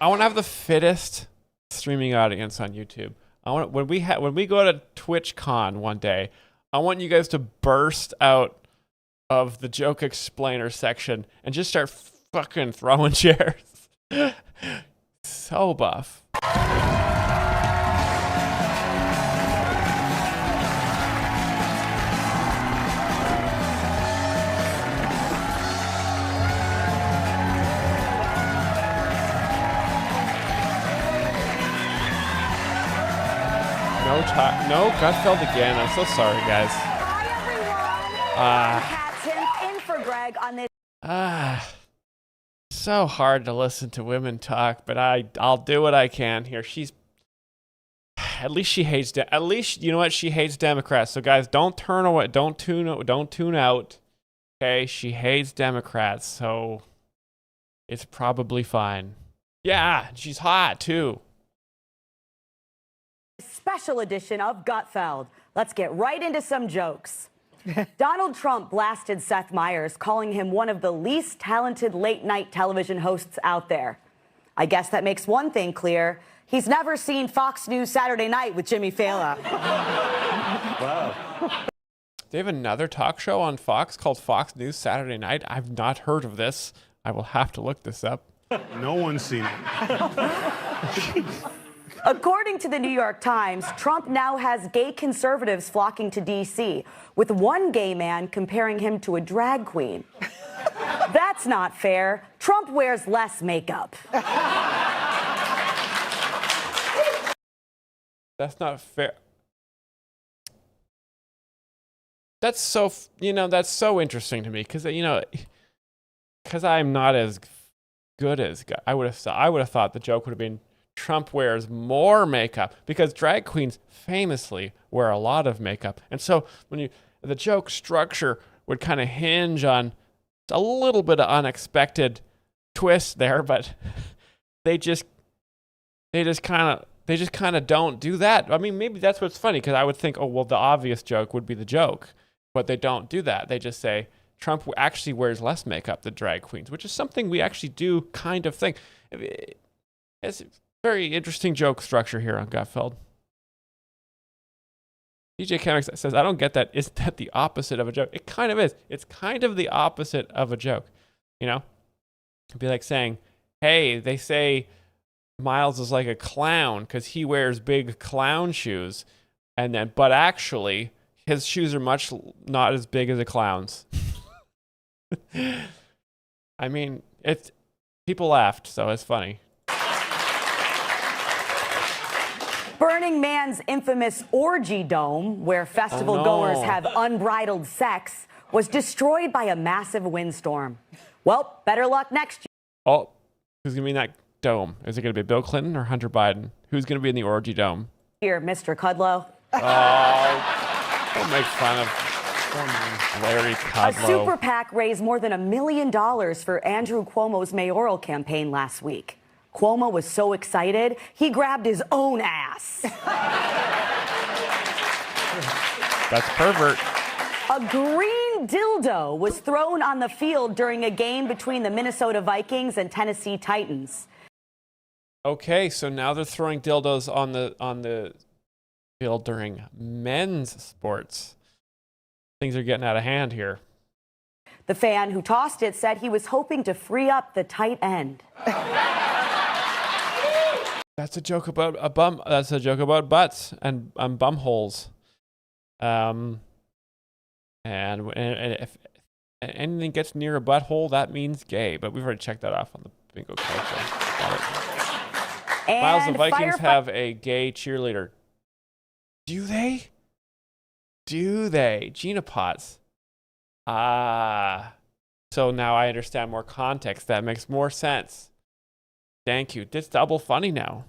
I want to have the fittest streaming audience on YouTube. I want when we go to TwitchCon one day, I want you guys to burst out of the joke explainer section and just start fucking throwing chairs. So buff. No Gutfeld again. I'm so sorry, guys. Hi, everyone. In for Greg on this. So hard to listen to women talk, but I'll do what I can here. At least she hates at least you know what, she hates Democrats. So guys, don't turn away, don't tune out. Okay, she hates Democrats, so it's probably fine. Yeah, she's hot too. Special edition of Gutfeld. Let's get right into some jokes. Donald Trump blasted Seth Meyers, calling him one of the least talented late-night television hosts out there. I guess that makes one thing clear. He's never seen Fox News Saturday Night with Jimmy Fallon. Wow. They have another talk show on Fox called Fox News Saturday Night. I've not heard of this. I will have to look this up. No one's seen it. According to the New York Times, Trump now has gay conservatives flocking to D.C., with one gay man comparing him to a drag queen. That's not fair. Trump wears less makeup. That's not fair. That's so, that's so interesting to me because, because I'm not as good as I would have thought the joke would have been Trump wears more makeup because drag queens famously wear a lot of makeup. And so the joke structure would kind of hinge on a little bit of unexpected twist there, but they just kind of don't do that. I mean, maybe that's what's funny because I would think, oh, well, the obvious joke would be the joke, but they don't do that. They just say Trump actually wears less makeup than drag queens, which is something we actually do kind of think. It's very interesting joke structure here on Gutfeld. DJ Chemix says, I don't get that. Isn't that the opposite of a joke? It kind of is. It's kind of the opposite of a joke. It'd be like saying, hey, they say Myles is like a clown because he wears big clown shoes. But actually, his shoes are not as big as a clown's. I mean, people laughed, so it's funny. Burning Man's infamous orgy dome, where festival goers have unbridled sex, was destroyed by a massive windstorm. Well, better luck next year. Oh, who's going to be in that dome? Is it going to be Bill Clinton or Hunter Biden? Who's going to be in the orgy dome? Here, Mr. Kudlow. Oh, don't make fun of Larry Kudlow. A super PAC raised more than $1 million for Andrew Cuomo's mayoral campaign last week. Cuomo was so excited, he grabbed his own ass. That's pervert. A green dildo was thrown on the field during a game between the Minnesota Vikings and Tennessee Titans. Okay, so now they're throwing dildos on the field during men's sports. Things are getting out of hand here. The fan who tossed it said he was hoping to free up the tight end. That's a joke about a bum. That's a joke about butts and bum holes. And if anything gets near a butthole, that means gay. But we've already checked that off on the bingo card. So got it. Myles, the Vikings have a gay cheerleader. Do they? Gina Potts. So now I understand more context. That makes more sense. Thank you. It's double funny now.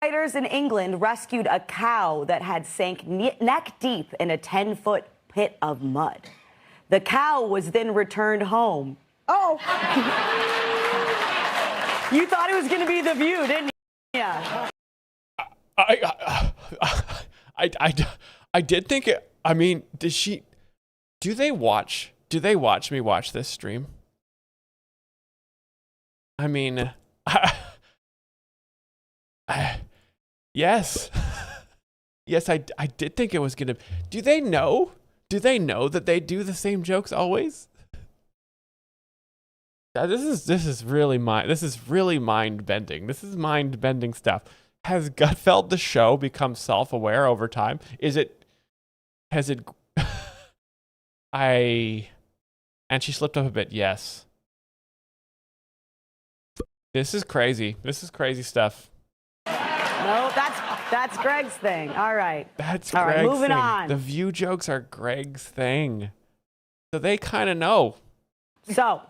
Fighters in England rescued a cow that had sank neck deep in a 10-foot pit of mud. The cow was then returned home. Oh. You thought it was going to be The View, didn't you? Yeah. I did think it. I mean, do they watch me watch this stream? I mean, yes. Yes, I did think it was going to. Do they know? Do they know that they do the same jokes always? This is really mind bending. This is mind bending stuff. Has Gutfeld the show become self-aware over time? Has it and she slipped up a bit. Yes. This is crazy. This is crazy stuff. No, that's Greg's thing. All right. That's all Greg's right. Moving thing. on. The View jokes are Greg's thing. So they kind of know. So,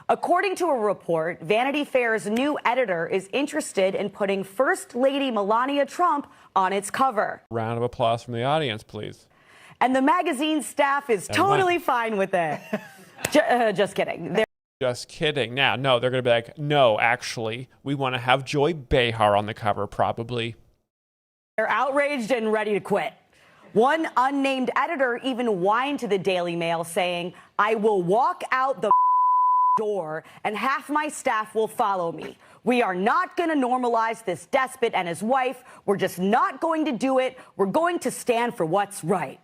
according to a report, Vanity Fair's new editor is interested in putting First Lady Melania Trump on its cover. Round of applause from the audience, please. And the magazine staff is totally fine with it. Just kidding. Just kidding. Now, no, they're going to be like, no, actually, we want to have Joy Behar on the cover, probably. They're outraged and ready to quit. One unnamed editor even whined to the Daily Mail saying, I will walk out the door and half my staff will follow me. We are not going to normalize this despot and his wife. We're just not going to do it. We're going to stand for what's right.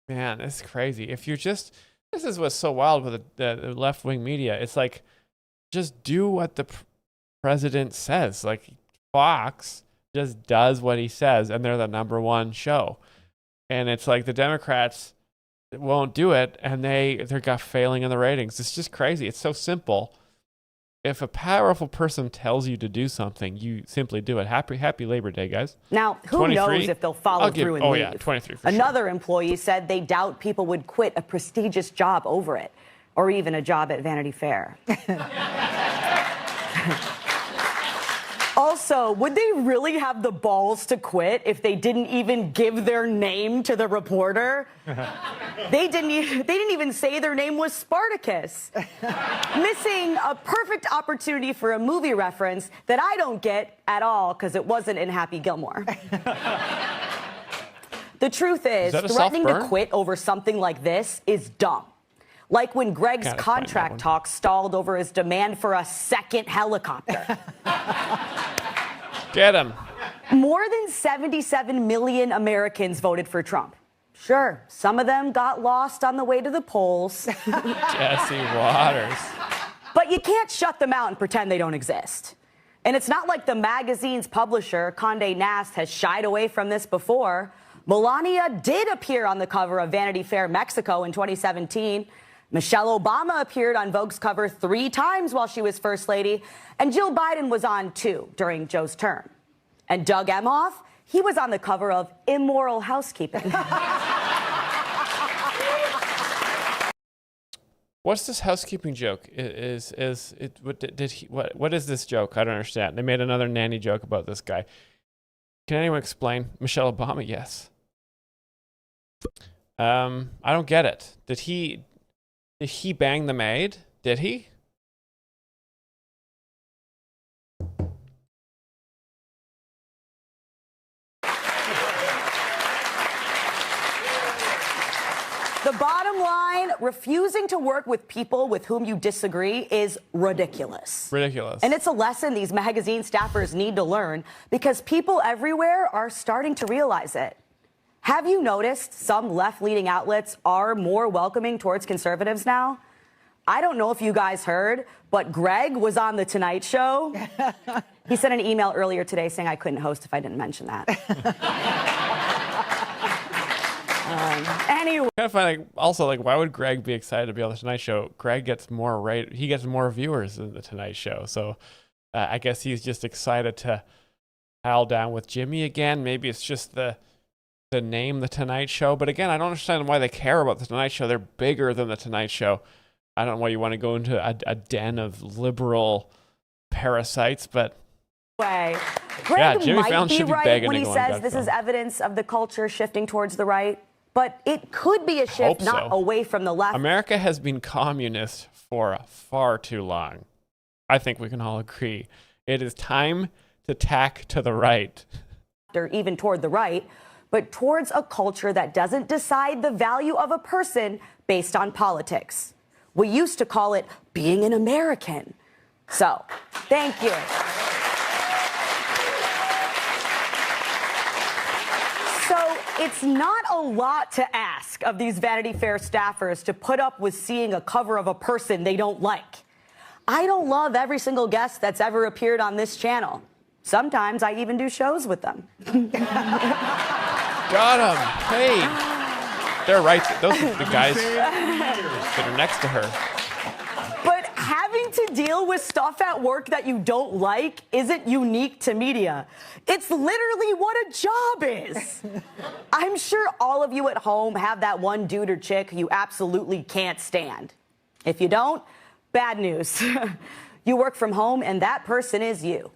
Man, it's crazy. If you're just... This is what's so wild with the left-wing media. It's like, just do what the president says. Like, Fox just does what he says, and they're the #1 show. And it's like the Democrats won't do it, and they're got failing in the ratings. It's just crazy. It's so simple. If a powerful person tells you to do something, you simply do it. Happy Labor Day, guys. Now, who knows if they'll follow through and leave? Yeah, 23 for Another employee said they doubt people would quit a prestigious job over it, or even a job at Vanity Fair. Also, would they really have the balls to quit if they didn't even give their name to the reporter? They didn't even say their name was Spartacus. Missing a perfect opportunity for a movie reference that I don't get at all because it wasn't in Happy Gilmore. The truth is threatening to quit over something like this is dumb. Like when Greg's contract talk stalled over his demand for a second helicopter. Get him. More than 77 million Americans voted for Trump. Sure, some of them got lost on the way to the polls. Jesse Waters. But you can't shut them out and pretend they don't exist. And it's not like the magazine's publisher, Condé Nast, has shied away from this before. Melania did appear on the cover of Vanity Fair Mexico in 2017. Michelle Obama appeared on Vogue's cover 3 times while she was First Lady, and Jill Biden was on 2 during Joe's term. And Doug Emhoff, he was on the cover of Immoral Housekeeping. What's this housekeeping joke? What is this joke? I don't understand. They made another nanny joke about this guy. Can anyone explain? Michelle Obama, yes. I don't get it. Did he bang the maid? Did he? The bottom line, refusing to work with people with whom you disagree is ridiculous. Ridiculous. And it's a lesson these magazine staffers need to learn because people everywhere are starting to realize it. Have you noticed some left-leaning outlets are more welcoming towards conservatives now? I don't know if you guys heard, but Greg was on The Tonight Show. He sent an email earlier today saying I couldn't host if I didn't mention that. Anyway. Kind of funny. Also, why would Greg be excited to be on The Tonight Show? Greg gets he gets more viewers than The Tonight Show. So I guess he's just excited to pal down with Jimmy again. Maybe it's just the name The Tonight Show. But again, I don't understand why they care about The Tonight Show. They're bigger than The Tonight Show. I don't know why you want to go into a den of liberal parasites, but Greg Jimmy might Fallon be should be right begging when he to go on says this is Gutfeld. evidence of the culture shifting towards the right, but it could be a shift not away from the left. America has been communist for far too long. I think we can all agree. It is time to tack to the right. left or even toward the right, but towards a culture that doesn't decide the value of a person based on politics. We used to call it being an American. So, thank you. So, it's not a lot to ask of these Vanity Fair staffers to put up with seeing a cover of a person they don't like. I don't love every single guest that's ever appeared on this channel. Sometimes I even do shows with them. Got him. Hey. They're right. Those are the guys that are next to her. But having to deal with stuff at work that you don't like isn't unique to media. It's literally what a job is. I'm sure all of you at home have that one dude or chick you absolutely can't stand. If you don't, bad news. You work from home and that person is you.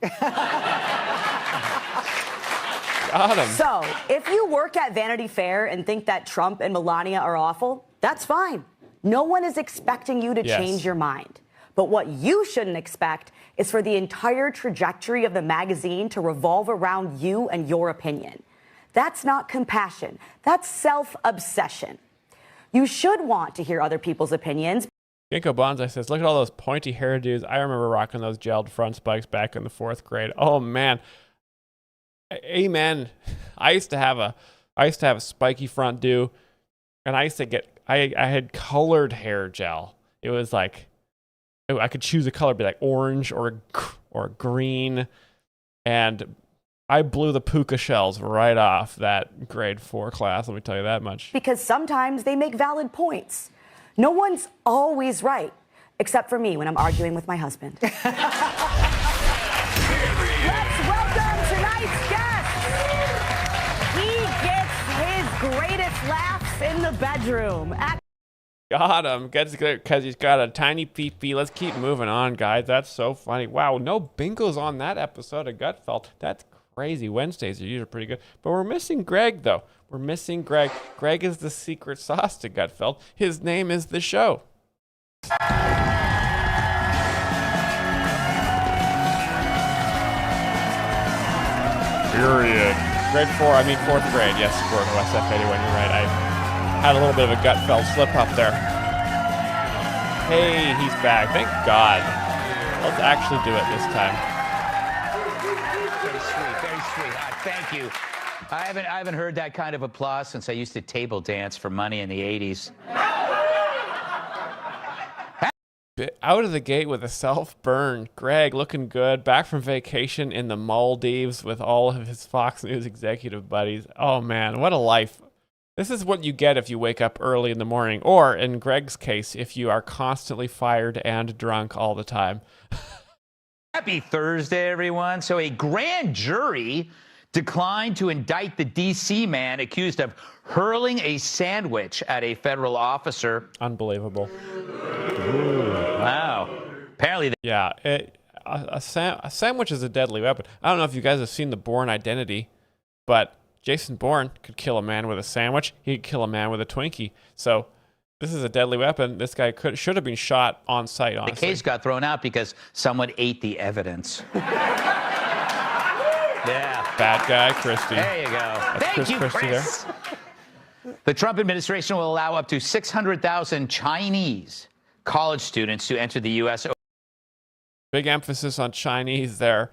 Got him. So, if you work at Vanity Fair and think that Trump and Melania are awful, that's fine. No one is expecting you to change your mind. But what you shouldn't expect is for the entire trajectory of the magazine to revolve around you and your opinion. That's not compassion. That's self-obsession. You should want to hear other people's opinions. Ginkgo Bonsai says, look at all those pointy hairdos. I remember rocking those gelled front spikes back in the 4th grade. Oh, man. Amen. I used to have a spiky front do, and I used to get, I had colored hair gel. It was like, I could choose a color, be like orange or green, and I blew the puka shells right off that grade 4 class, let me tell you that much. Because sometimes they make valid points. No one's always right, except for me when I'm arguing with my husband. Let's welcome tonight's guest. He gets his greatest laughs in the bedroom. Got him. Because he's got a tiny pee-pee. Let's keep moving on, guys. That's so funny. Wow, no bingos on that episode of Gutfeld. That's crazy. Wednesdays are usually pretty good. But we're missing Greg, though. We're missing Greg. Greg is the secret sauce to Gutfeld. His name is the show. Period. Grade 4, I mean 4th grade. Yes, Gordon West F81, you're right. I had a little bit of a Gutfeld slip up there. Hey, he's back. Thank God. Let's actually do it this time. Very sweet, very sweet. Thank you. I haven't heard that kind of applause since I used to table dance for money in the 80s. Out of the gate with a self-burn. Greg looking good. Back from vacation in the Maldives with all of his Fox News executive buddies. Oh man, what a life. This is what you get if you wake up early in the morning, or in Greg's case, if you are constantly fired and drunk all the time. Happy Thursday, everyone. So a grand jury declined to indict the D.C. man accused of hurling a sandwich at a federal officer. Unbelievable. Ooh, wow. Apparently, yeah, a sandwich is a deadly weapon. I don't know if you guys have seen The Bourne Identity, but Jason Bourne could kill a man with a sandwich. He could kill a man with a Twinkie. So this is a deadly weapon. This guy should have been shot on sight, honestly. The case got thrown out because someone ate the evidence. Yeah. Bad guy, Christie. There you go. That's Thank you, Christie Chris. there. The Trump administration will allow up to 600,000 Chinese college students to enter the U.S. Big emphasis on Chinese there.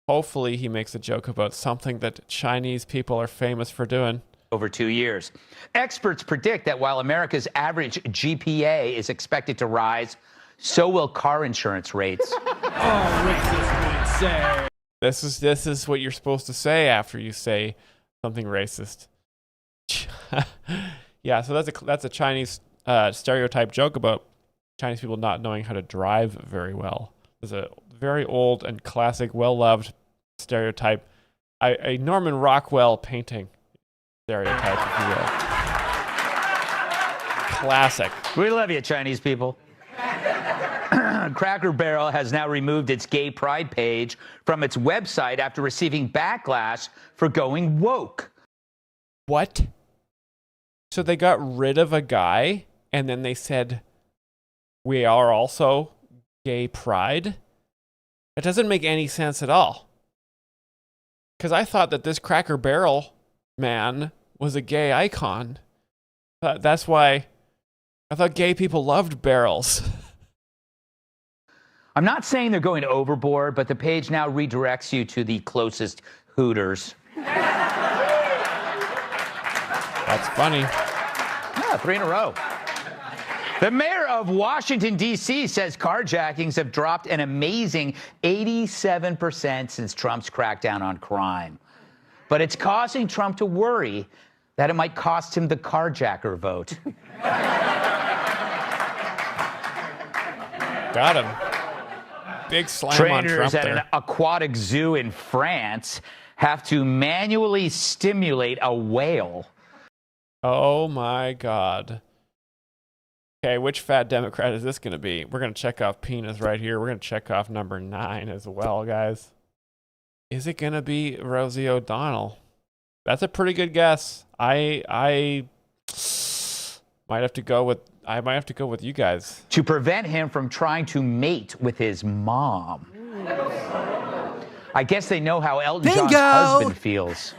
Hopefully he makes a joke about something that Chinese people are famous for doing. Over 2 years. Experts predict that while America's average GPA is expected to rise, so will car insurance rates. This is what you're supposed to say after you say something racist. Yeah, so that's a Chinese stereotype joke about Chinese people not knowing how to drive very well. There's a very old and classic, well-loved stereotype, a Norman Rockwell painting stereotype, if you will. Classic. We love you, Chinese people. Cracker Barrel has now removed its gay pride page from its website after receiving backlash for going woke. What? So they got rid of a guy and then they said, we are also gay pride? It doesn't make any sense at all. because I thought that this Cracker Barrel man was a gay icon. That's why I thought gay people loved barrels. I'm not saying they're going overboard, but the page now redirects you to the closest Hooters. That's funny. Yeah, 3 in a row. The mayor of Washington, D.C. says carjackings have dropped an amazing 87% since Trump's crackdown on crime. But it's causing Trump to worry that it might cost him the carjacker vote. Got him. Big slam on Trump Trainers at there. an aquatic zoo in France have to manually stimulate a whale. Oh my God. Okay, which fat Democrat is this going to be? We're going to check off penis right here. We're going to check off number 9 as well, guys. Is it going to be Rosie O'Donnell? That's a pretty good guess. I might have to go with you guys. To prevent him from trying to mate with his mom. I guess they know how Elton John's husband feels.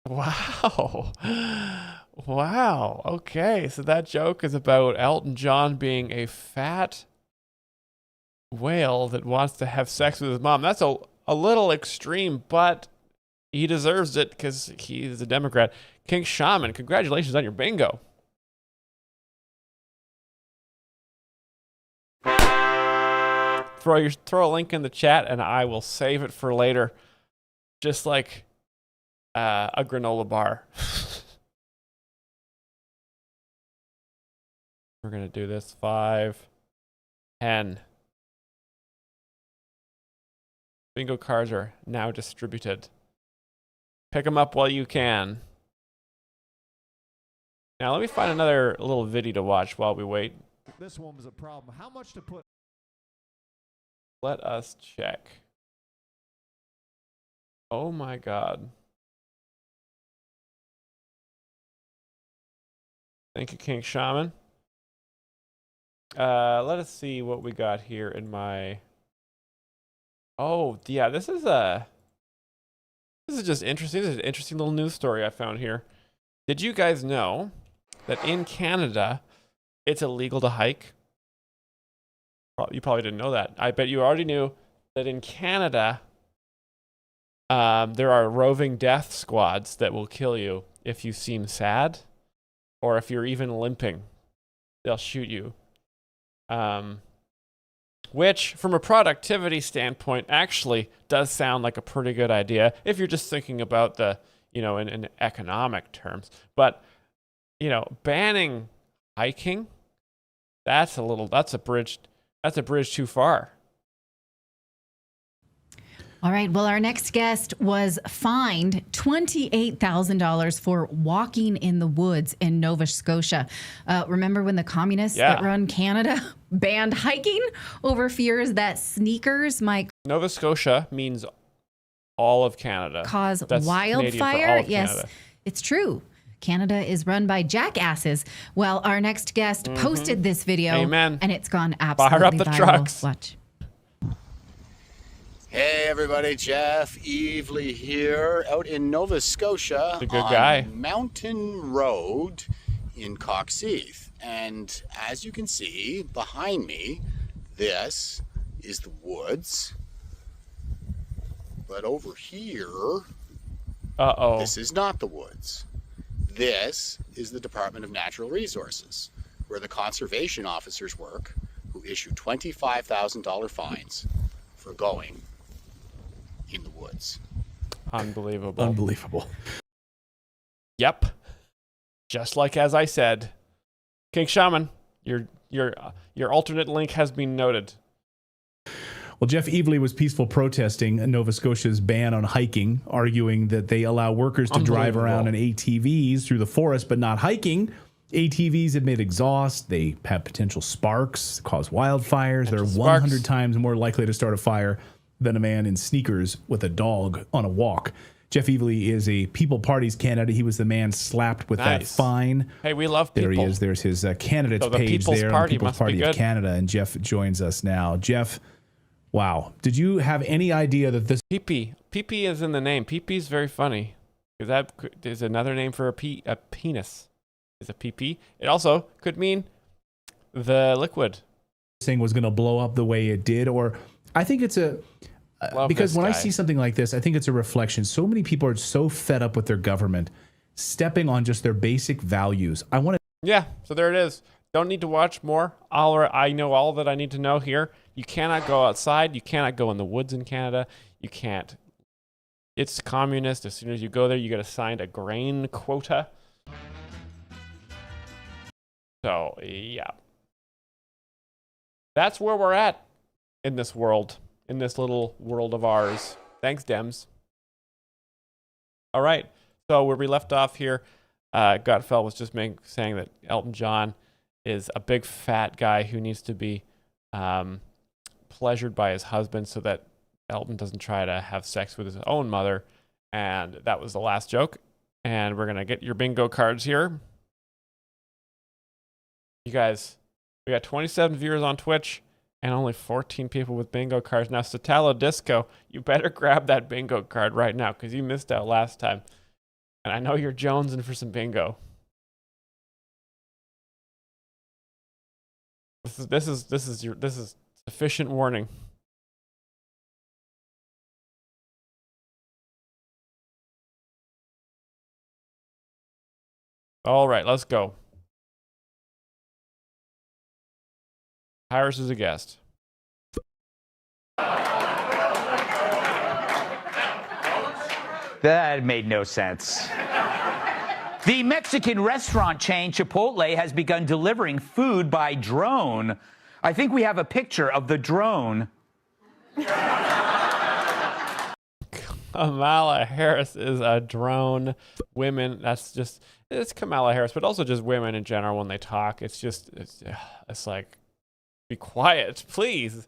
Wow. Wow. Okay, so that joke is about Elton John being a fat whale that wants to have sex with his mom. That's a little extreme, but he deserves it because he's a Democrat. King Shaman, congratulations on your bingo. Throw a link in the chat and I will save it for later. Just like a granola bar. We're going to do this 5, 10. Bingo cards are now distributed. Pick them up while you can. Now let me find another little video to watch while we wait. This one was a problem. How much to put? Let us check. Oh my God. Thank you, King Shaman. Let us see what we got here in my... Oh, yeah, this is just interesting. This is an interesting little news story I found here. Did you guys know that in Canada, it's illegal to hike? You probably didn't know that. I bet you already knew that in Canada, there are roving death squads that will kill you if you seem sad or if you're even limping. They'll shoot you. Which, from a productivity standpoint, actually does sound like a pretty good idea if you're just thinking about the, in economic terms. But, banning hiking, that's a bridge too far. All right. Well, our next guest was fined $28,000 for walking in the woods in Nova Scotia. Remember when the communists that run Canada banned hiking over fears that sneakers might... Nova Scotia means all of Canada. Cause That's wildfire? Yes, Canada. It's true. Canada is run by jackasses. Well, our next guest posted this video. Amen. And it's gone absolutely Fire up the viral. trucks. Watch. Hey everybody, Jeff Evely here, out in Nova Scotia The good on guy. Mountain Road in Coxheath. And as you can see behind me, this is the woods. But over here, this is not the woods. This is the Department of Natural Resources, where the conservation officers work, who issue $25,000 fines for going in the woods. Unbelievable. Unbelievable. Yep. Just like as I said. King Shaman, your alternate link has been noted. Well, Jeff Evely was peaceful protesting Nova Scotia's ban on hiking, arguing that they allow workers to drive around in ATVs through the forest, but not hiking. ATVs emit exhaust. They have potential sparks, cause wildfires. They're 100 times more likely to start a fire than a man in sneakers with a dog on a walk. Jeff Evely is a People Parties candidate. He was the man slapped with that fine. Hey, we love people. There he is. There's his candidates So the page People's there. Party People's must be Party of good. Canada. And Jeff joins us now. Jeff, Wow. Did you have any idea that this PP is in the name. PP is very funny. That is another name for a penis. Is a PP. It also could mean the liquid. thing was going to blow up the way it did? Or I think it's because when I see something like this, I think it's a reflection. So many people are so fed up with their government stepping on just their basic values. I want to. Yeah, so there it is. Don't need to watch more. I know all that I need to know here. You cannot go outside. You cannot go in the woods in Canada. You can't. It's communist. As soon as you go there, you get assigned a grain quota. So, yeah. That's where we're at in this world, in this little world of ours. Thanks, Dems. All right. So where we left off here, Gutfeld was just saying that Elton John is a big fat guy who needs to be pleasured by his husband so that Elton doesn't try to have sex with his own mother. And that was the last joke. And we're going to get your bingo cards here. You guys, we got 27 viewers on Twitch and only 14 people with bingo cards. Now, Satalo Disco, you better grab that bingo card right now because you missed out last time. And I know you're jonesing for some bingo. This is sufficient warning. All right, let's go. Iris is a guest. That made no sense. The Mexican restaurant chain Chipotle has begun delivering food by drone. I think we have a picture of the drone. Kamala Harris is a drone. Women, it's Kamala Harris, but also just women in general when they talk. It's like, be quiet, please.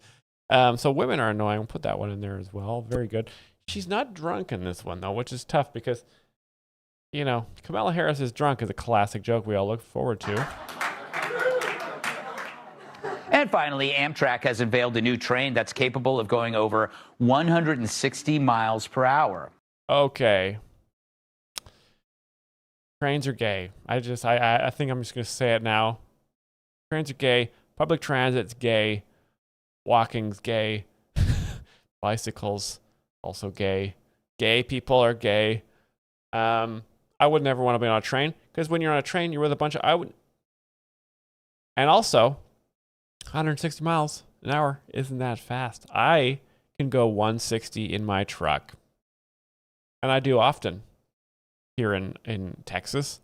So women are annoying. We'll put that one in there as well. Very good. She's not drunk in this one, though, which is tough because, you know, Kamala Harris is drunk is a classic joke we all look forward to. And finally, Amtrak has unveiled a new train that's capable of going over 160 miles per hour. Okay. Trains are gay. I think I'm just going to say it now. Trains are gay. Public transit's gay. Walking's gay. Bicycles, also gay. Gay people are gay. I would never want to be on a train because when you're on a train, you're with a bunch of... And also, 160 miles an hour isn't that fast. I can go 160 in my truck. And I do often here in Texas.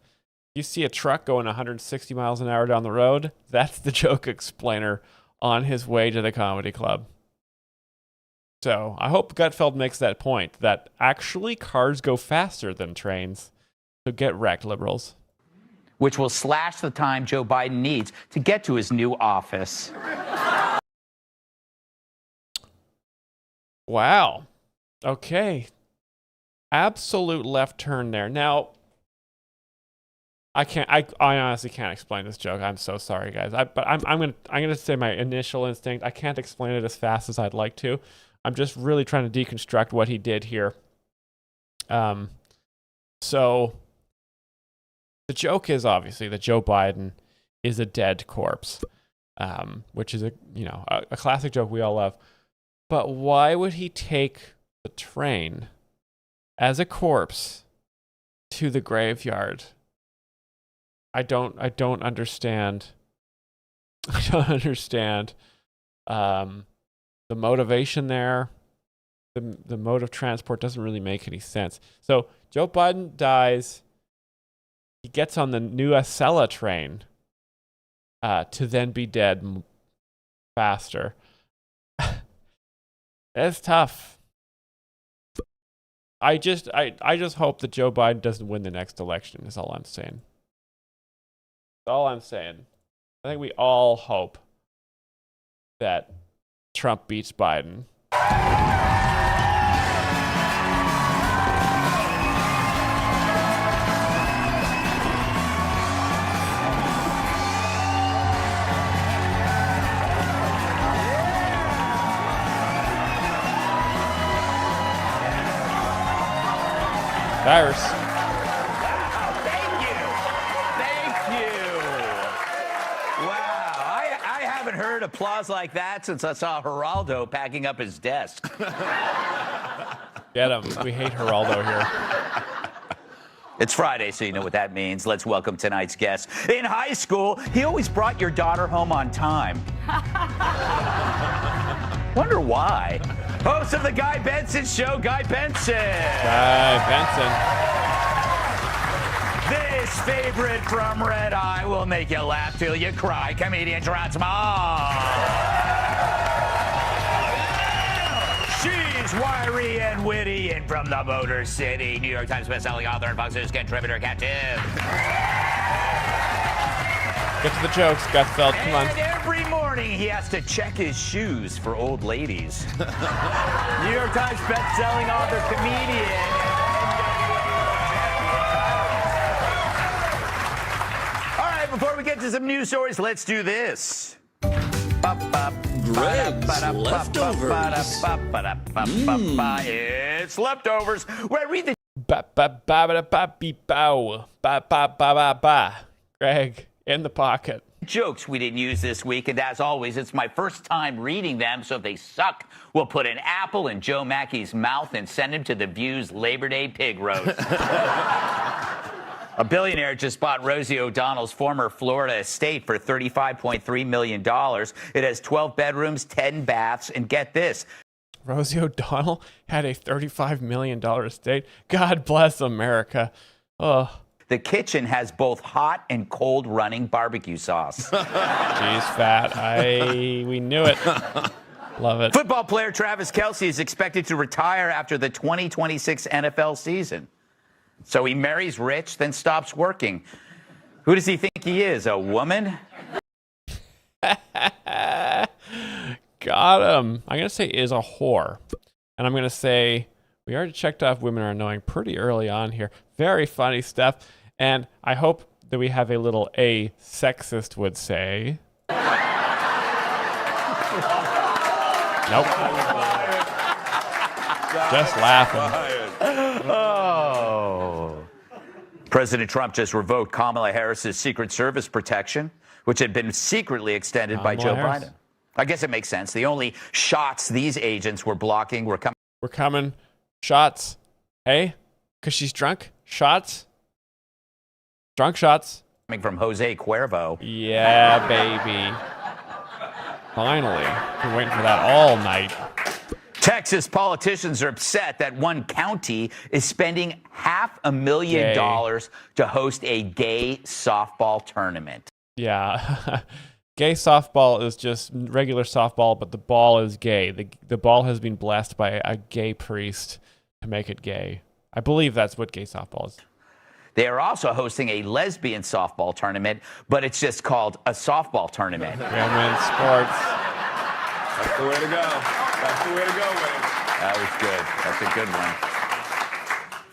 You see a truck going 160 miles an hour down the road, that's the joke explainer on his way to the comedy club. So I hope Gutfeld makes that point, that actually cars go faster than trains. So get wrecked, liberals. Which will slash the time Joe Biden needs to get to his new office. Wow. Okay. Absolute left turn there. Now, I honestly can't explain this joke. I'm so sorry, guys. But I'm gonna say my initial instinct. I can't explain it as fast as I'd like to. I'm just really trying to deconstruct what he did here. So the joke is obviously that Joe Biden is a dead corpse, which is a classic joke we all love. But why would he take the train as a corpse to the graveyard? I don't understand. I don't understand the motivation there. The mode of transport doesn't really make any sense. So Joe Biden dies. He gets on the new Acela train to then be dead faster. It's tough. I just hope that Joe Biden doesn't win the next election, is all I'm saying. That's all I'm saying. I think we all hope that Trump beats Biden. Cyrus. Thank you. Wow. I haven't heard applause like that since I saw Geraldo packing up his desk. Get him. We hate Geraldo here. It's Friday, so you know what that means. Let's welcome tonight's guest. In high school, he always brought your daughter home on time. Wonder why. Host of the Guy Benson Show, Guy Benson. Guy Benson. This favorite from Red Eye will make you laugh till you cry. Comedian Trot's mom. She's wiry and witty and from the Motor City. New York Times bestselling author and Fox News contributor, Captain. Get to the jokes, Gutfeld. Come on. And every morning he has to check his shoes for old ladies. New York Times bestselling author, comedian. All right, before we get to some news stories, let's do this. Greg's Leftovers. It's Leftovers, where I read the Greg in the pocket. jokes we didn't use this week, and as always, it's my first time reading them, so if they suck, we'll put an apple in Joe Mackey's mouth and send him to the View's Labor Day pig roast. A billionaire just bought Rosie O'Donnell's former Florida estate for $35.3 million. It has 12 bedrooms, 10 baths, and get this. Rosie O'Donnell had a $35 million estate. God bless America. Oh. The kitchen has both hot and cold running barbecue sauce. Jeez, fat. We knew it. Love it. Football player Travis Kelce is expected to retire after the 2026 NFL season. So he marries rich, then stops working. Who does he think he is, a woman? Got him. I'm going to say is a whore. And I'm going to say we already checked off women are annoying pretty early on here. Very funny stuff. And I hope that we have a little A sexist would say. Nope. Just laughing. Oh. President Trump just revoked Kamala Harris's Secret Service protection, which had been secretly extended by Joe Biden. I guess it makes sense. The only shots these agents were blocking were coming. We're coming. Shots. Hey? Because she's drunk? Shots? Drunk shots. Coming from Jose Cuervo. Yeah, baby. Finally. Been waiting for that all night. Texas politicians are upset that one county is spending $500,000 to host a gay softball tournament. Yeah. Gay softball is just regular softball, but the ball is gay. The ball has been blessed by a gay priest to make it gay. I believe that's what gay softball is. They are also hosting a lesbian softball tournament, but it's just called a softball tournament. Women's sports. That's the way to go. That's the way to go, Wayne. That was good. That's a good one.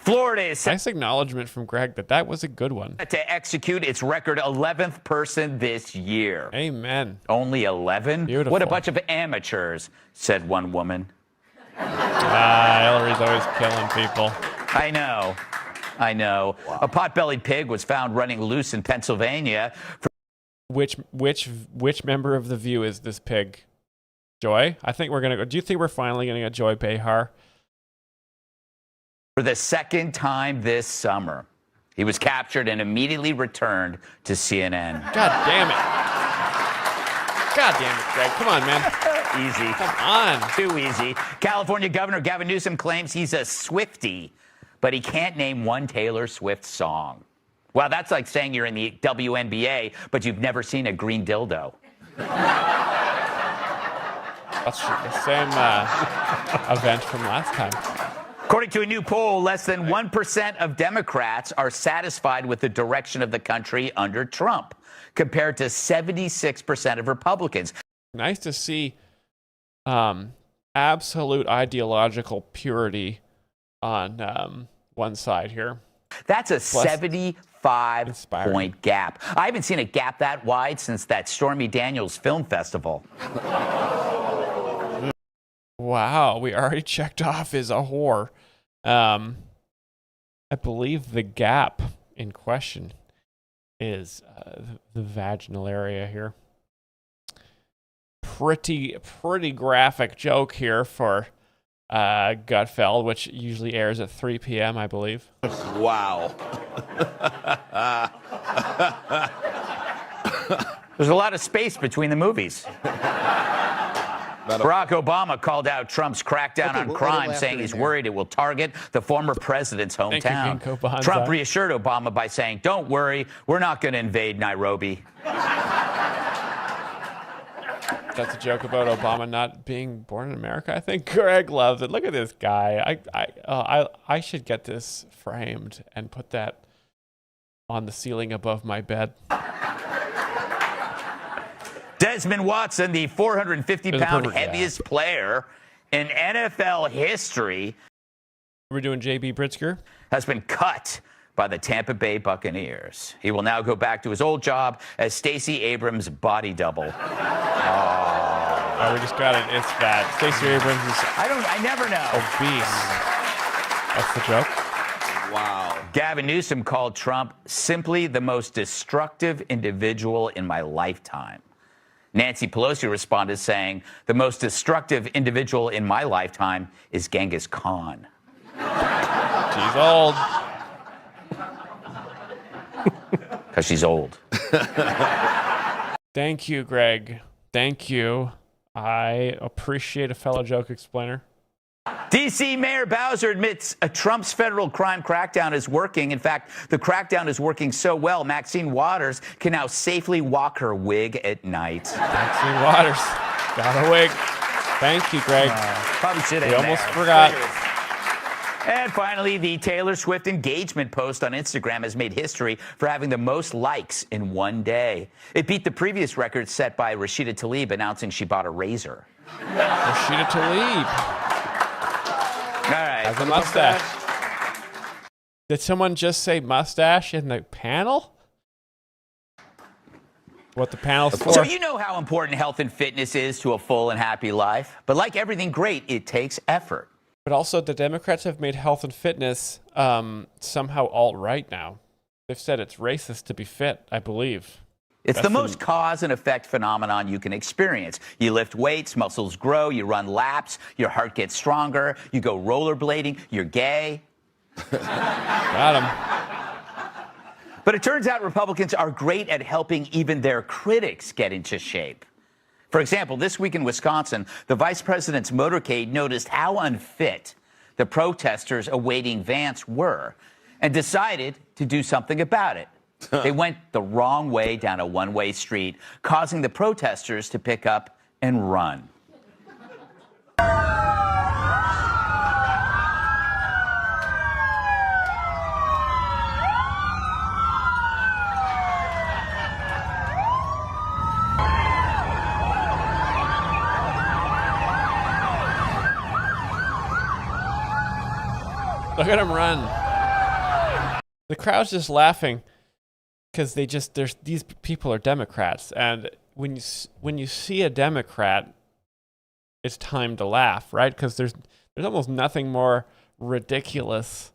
Florida is set nice acknowledgement from Greg that was a good one. To execute its record 11th person this year. Amen. Only 11? Beautiful. What a bunch of amateurs, said one woman. Hillary's always killing people. I know. Wow. A pot-bellied pig was found running loose in Pennsylvania. Which member of the View is this pig? Joy? I think we're going to go. Do you think we're finally going to get Joy Behar? For the second time this summer. He was captured and immediately returned to CNN. God damn it. God damn it, Greg. Come on, man. Easy. Come on. Too easy. California Governor Gavin Newsom claims he's a Swiftie, but he can't name one Taylor Swift song. Well, that's like saying you're in the WNBA, but you've never seen a green dildo. That's the same event from last time. According to a new poll, less than 1% of Democrats are satisfied with the direction of the country under Trump, compared to 76% of Republicans. Nice to see absolute ideological purity on one side here. That's a 75-point gap. I haven't seen a gap that wide since that Stormy Daniels Film Festival. Wow, we already checked off is a whore. I believe the gap in question is the vaginal area here. Pretty graphic joke here for Gutfeld, which usually airs at 3 p.m., I believe. Wow. There's a lot of space between the movies. Barack Obama called out Trump's crackdown on crime, saying he's worried it will target the former president's hometown. Trump reassured Obama by saying, "Don't worry, we're not going to invade Nairobi." That's a joke about Obama not being born in America. I think Greg loves it. Look at this guy. I should get this framed and put that on the ceiling above my bed. Desmond Watson, the 450-pound heaviest player in NFL history. We're doing JB Pritzker. Has been cut by the Tampa Bay Buccaneers. He will now go back to his old job as Stacey Abrams' body double. Oh, we just got it. It's bad. Stacey Abrams is I never know. Obese. That's the joke. Wow. Gavin Newsom called Trump simply the most destructive individual in my lifetime. Nancy Pelosi responded saying, "The most destructive individual in my lifetime is Genghis Khan." She's old. Because she's old. Thank you, Greg. Thank you. I appreciate a fellow joke explainer. D.C. Mayor Bowser admits Trump's federal crime crackdown is working. In fact, the crackdown is working so well, Maxine Waters can now safely walk her wig at night. Maxine Waters got a wig. Thank you, Greg. Probably should have. We almost forgot. And finally, the Taylor Swift engagement post on Instagram has made history for having the most likes in one day. It beat the previous record set by Rashida Tlaib announcing she bought a razor. Rashida Tlaib. All right. Has a mustache. Did someone just say mustache in the panel? What the panel's for? So you know how important health and fitness is to a full and happy life. But like everything great, it takes effort. But also the Democrats have made health and fitness somehow alt-right now. They've said it's racist to be fit, I believe. It's the most cause and effect phenomenon you can experience. You lift weights, muscles grow, you run laps, your heart gets stronger, you go rollerblading, you're gay. Got him. But it turns out Republicans are great at helping even their critics get into shape. For example, this week in Wisconsin, the vice president's motorcade noticed how unfit the protesters awaiting Vance were and decided to do something about it. They went the wrong way down a one-way street, causing the protesters to pick up and run. Look at him run. The crowd's just laughing because these people are Democrats, and when you see a Democrat, it's time to laugh, right? Because there's almost nothing more ridiculous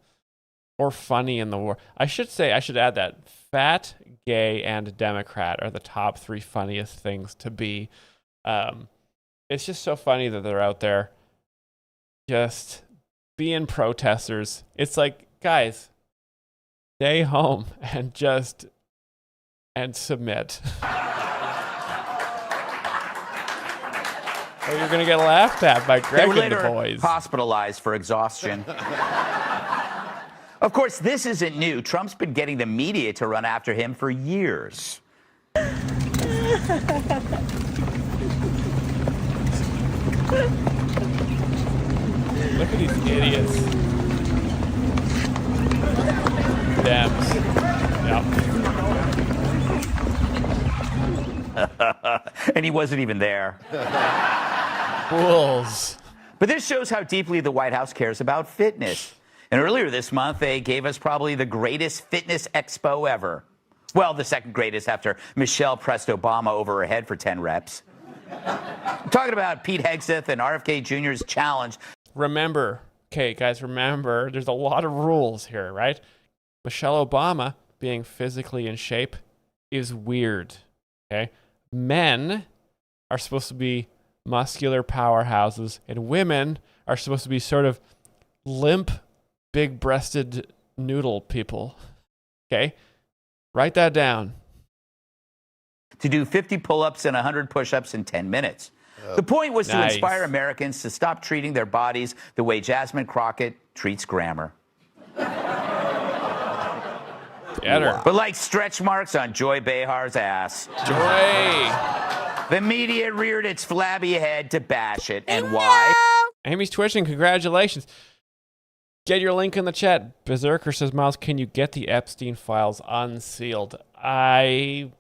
or funny in the world. I should add that fat, gay, and Democrat are the top 3 funniest things to be. It's just so funny that they're out there just being protesters. It's like, guys, stay home and submit. Or you're going to get laughed at by Greg and the boys. Hospitalized for exhaustion. Of course, this isn't new. Trump's been getting the media to run after him for years. Look at these idiots. Dems. Yep. And he wasn't even there. Fools. But this shows how deeply the White House cares about fitness. And earlier this month, they gave us probably the greatest fitness expo ever. Well, the second greatest after Michelle pressed Obama over her head for 10 reps. I'm talking about Pete Hegseth and RFK Jr.'s challenge. Remember, okay, guys, remember, there's a lot of rules here, right? Michelle Obama being physically in shape is weird, okay? Men are supposed to be muscular powerhouses, and women are supposed to be sort of limp, big-breasted noodle people, okay? Write that down. To do 50 pull-ups and 100 push-ups in 10 minutes. The point was to inspire Americans to stop treating their bodies the way Jasmine Crockett treats grammar. But like stretch marks on Joy Behar's ass. Joy! The media reared its flabby head to bash it. And why? Amy's twitching. Congratulations. Get your link in the chat. Berserker says, Myles, can you get the Epstein files unsealed? I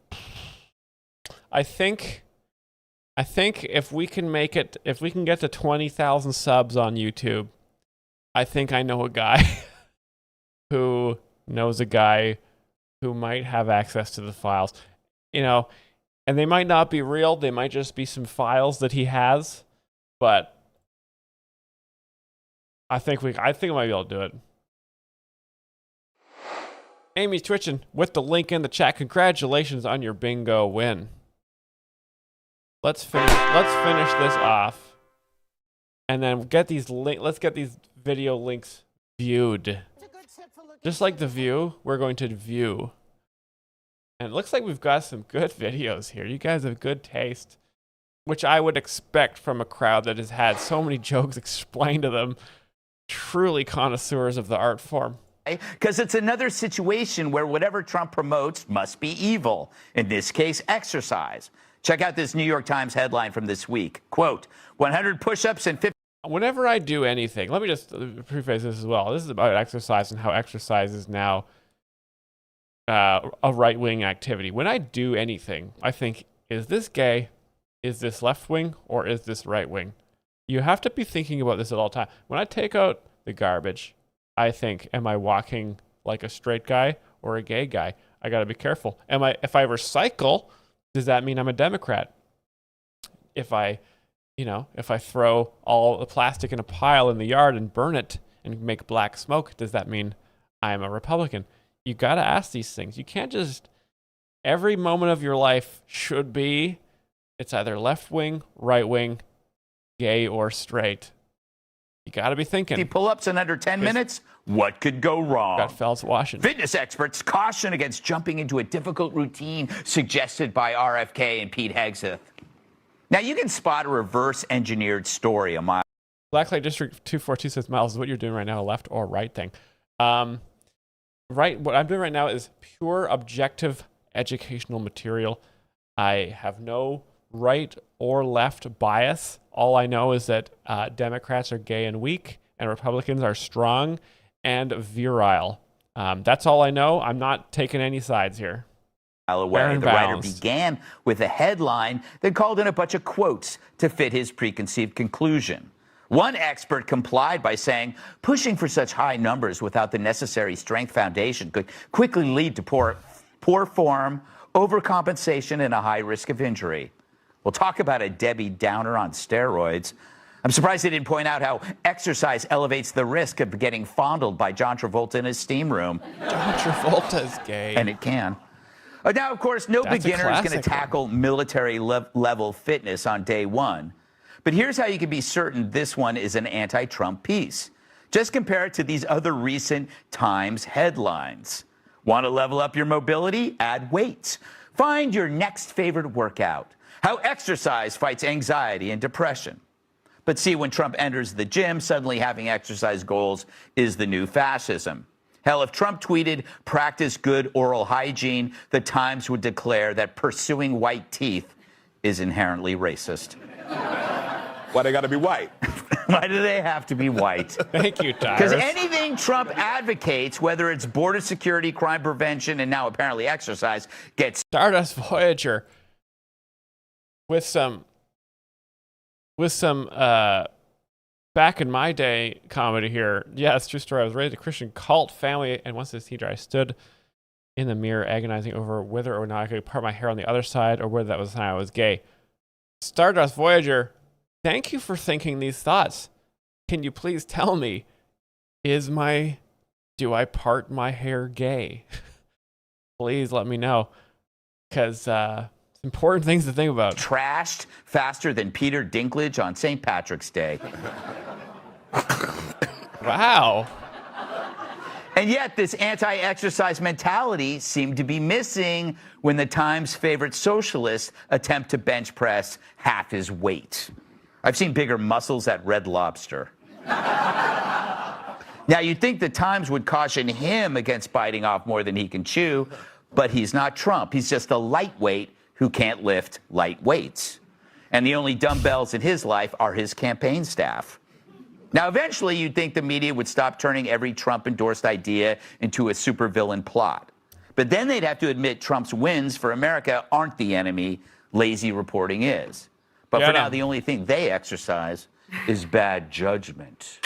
think if we can make it, if we can get to 20,000 subs on YouTube, I think I know a guy who knows a guy who might have access to the files, you know, and they might not be real. They might just be some files that he has, but I think I might be able to do it. Amy's twitching with the link in the chat. Congratulations on your bingo win. Let's finish this off, and then let's get these video links viewed. Just like the view, we're going to view. And it looks like we've got some good videos here. You guys have good taste, which I would expect from a crowd that has had so many jokes explained to them. Truly connoisseurs of the art form. Because it's another situation where whatever Trump promotes must be evil. In this case, exercise. Check out this New York Times headline from this week. Quote, 100 push-ups and 50... Whenever I do anything, let me just preface this as well. This is about exercise and how exercise is now a right-wing activity. When I do anything, I think, is this gay? Is this left-wing? Or is this right-wing? You have to be thinking about this at all times. When I take out the garbage, I think, am I walking like a straight guy or a gay guy? I got to be careful. If I recycle, does that mean I'm a Democrat? If I throw all the plastic in a pile in the yard and burn it and make black smoke, does that mean I'm a Republican? You got to ask these things. You can't just, every moment of your life should be, it's either left wing, right wing, gay or straight. You got to be thinking. Pull-ups in under 10 minutes? What could go wrong? Gutfeld's Washington. Fitness experts caution against jumping into a difficult routine suggested by RFK and Pete Hegseth. Now, you can spot a reverse-engineered story a mile. Blacklight District 242 says, Myles, is what you're doing right now a left or right thing? Right, what I'm doing right now is pure objective educational material. I have no right or left bias. All I know is that Democrats are gay and weak, and Republicans are strong and virile. That's all I know. I'm not taking any sides here. Away. The writer began with a headline that called in a bunch of quotes to fit his preconceived conclusion. One expert complied by saying, pushing for such high numbers without the necessary strength foundation could quickly lead to poor form, overcompensation, and a high risk of injury. We'll talk about a Debbie Downer on steroids. I'm surprised they didn't point out how exercise elevates the risk of getting fondled by John Travolta in his steam room. John Travolta's gay. And it can. Now, of course, no beginner is going to tackle military level fitness on day one. But here's how you can be certain this one is an anti-Trump piece. Just compare it to these other recent Times headlines. Want to level up your mobility? Add weights. Find your next favorite workout. How exercise fights anxiety and depression. But see, when Trump enters the gym, suddenly having exercise goals is the new fascism. Hell, if Trump tweeted, practice good oral hygiene, the Times would declare that pursuing white teeth is inherently racist. Why they got to be white? Why do they have to be white? Thank you, Tyrus. Because anything Trump advocates, whether it's border security, crime prevention, and now apparently exercise, gets... Stardust Voyager with some back in my day comedy here. Yeah, it's a true story. I was raised a Christian cult family, and once as a teenager, I stood in the mirror agonizing over whether or not I could part my hair on the other side or whether that was the time I was gay. Stardust Voyager, thank you for thinking these thoughts. Can you please tell me, do I part my hair gay? Please let me know, because important things to think about. Trashed faster than Peter Dinklage on St. Patrick's Day. Wow. And yet, this anti-exercise mentality seemed to be missing when the Times' favorite socialist attempt to bench press half his weight. I've seen bigger muscles at Red Lobster. Now, you'd think the Times would caution him against biting off more than he can chew, but he's not Trump. He's just a lightweight who can't lift light weights. And the only dumbbells in his life are his campaign staff. Now, eventually, you'd think the media would stop turning every Trump-endorsed idea into a supervillain plot. But then they'd have to admit Trump's wins for America aren't the enemy, lazy reporting is. But for now, the only thing they exercise is bad judgment.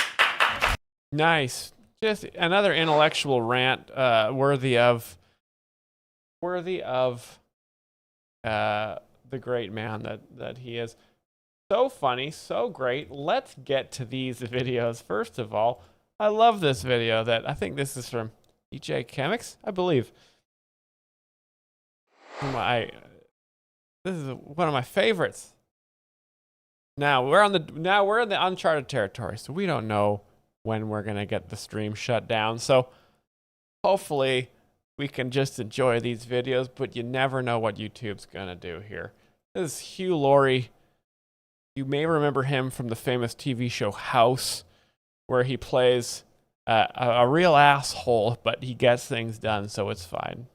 Nice. Just another intellectual rant worthy of the great man that he is. So funny, so great. Let's get to these videos. First of all, I love this video that I think this is from EJ Chemics, I believe. This is one of my favorites. Now we're in the uncharted territory, so we don't know when we're gonna get the stream shut down. So hopefully we can just enjoy these videos, but you never know what YouTube's gonna do here. This is Hugh Laurie. You may remember him from the famous TV show House, where he plays a real asshole, but he gets things done, so it's fine.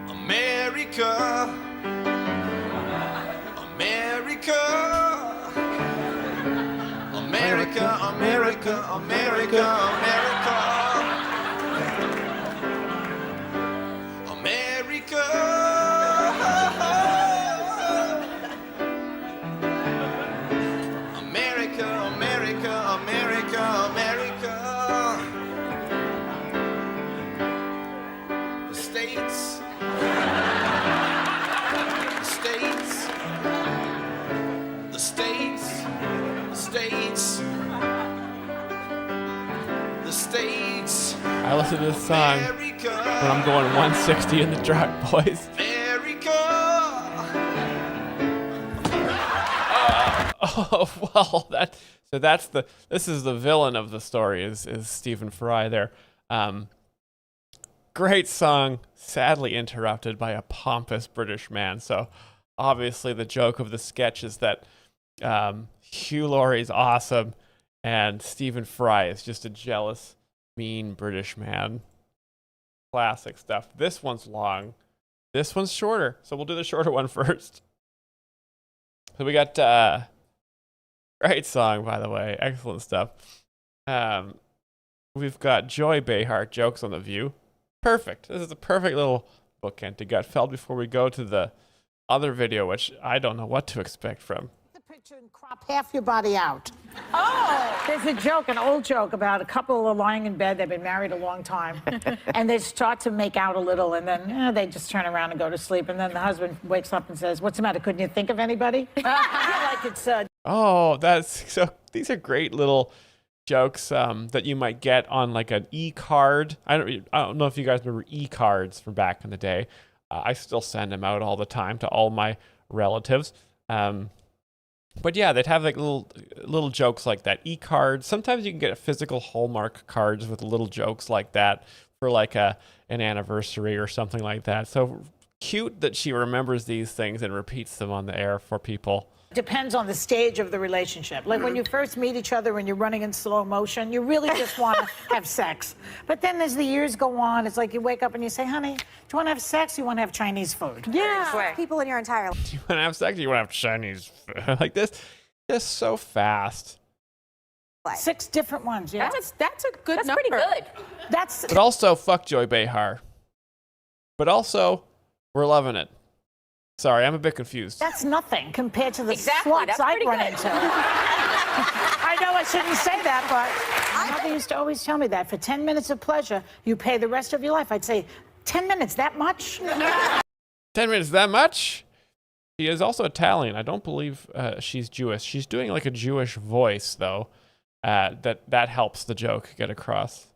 America, America, America, America, America, America, America, America, America, America, America, the States. I listen to this song when I'm going 160 in the truck, boys. Oh well, this is the villain of the story is Stephen Fry there. Great song, sadly interrupted by a pompous British man. So obviously the joke of the sketch is that Hugh Laurie's awesome and Stephen Fry is just a jealous, mean British man. Classic stuff. This one's long. This one's shorter. So we'll do the shorter one first. So we got great song, by the way. Excellent stuff. We've got Joy Behar, Jokes on the View. Perfect. This is a perfect little bookend to Gutfeld before we go to the other video, which I don't know what to expect from. And crop half your body out. Oh! There's a joke, an old joke about a couple are lying in bed, they've been married a long time, and they start to make out a little, and then they just turn around and go to sleep, and then the husband wakes up and says, "What's the matter, couldn't you think of anybody?" I feel like it's... Oh, that's... So these are great little jokes that you might get on like an e-card. I don't know if you guys remember e-cards from back in the day. I still send them out all the time to all my relatives. But yeah, they'd have like little jokes like that. E-cards. Sometimes you can get physical Hallmark cards with little jokes like that for like an anniversary or something like that. So cute that she remembers these things and repeats them on the air for people. Depends on the stage of the relationship. Like when you first meet each other and you're running in slow motion, you really just want to have sex. But then as the years go on, it's like you wake up and you say, "Honey, do you want to have sex? Or you want to have Chinese food?" Yeah. People in your entire life. Do you want to have sex? Or you want to have Chinese food? Like this, just so fast. 6 different ones. Yeah, that's a good number. Pretty good. That's. But also, fuck Joy Behar. But also, we're loving it. Sorry, I'm a bit confused. That's nothing compared to the Exactly, sluts that's I pretty run good. into. I know I shouldn't say that, but my mother used to always tell me that. For 10 minutes of pleasure, you pay the rest of your life. I'd say, 10 minutes, that much? 10 minutes, that much? She is also Italian. I don't believe she's Jewish. She's doing like a Jewish voice, though. That helps the joke get across.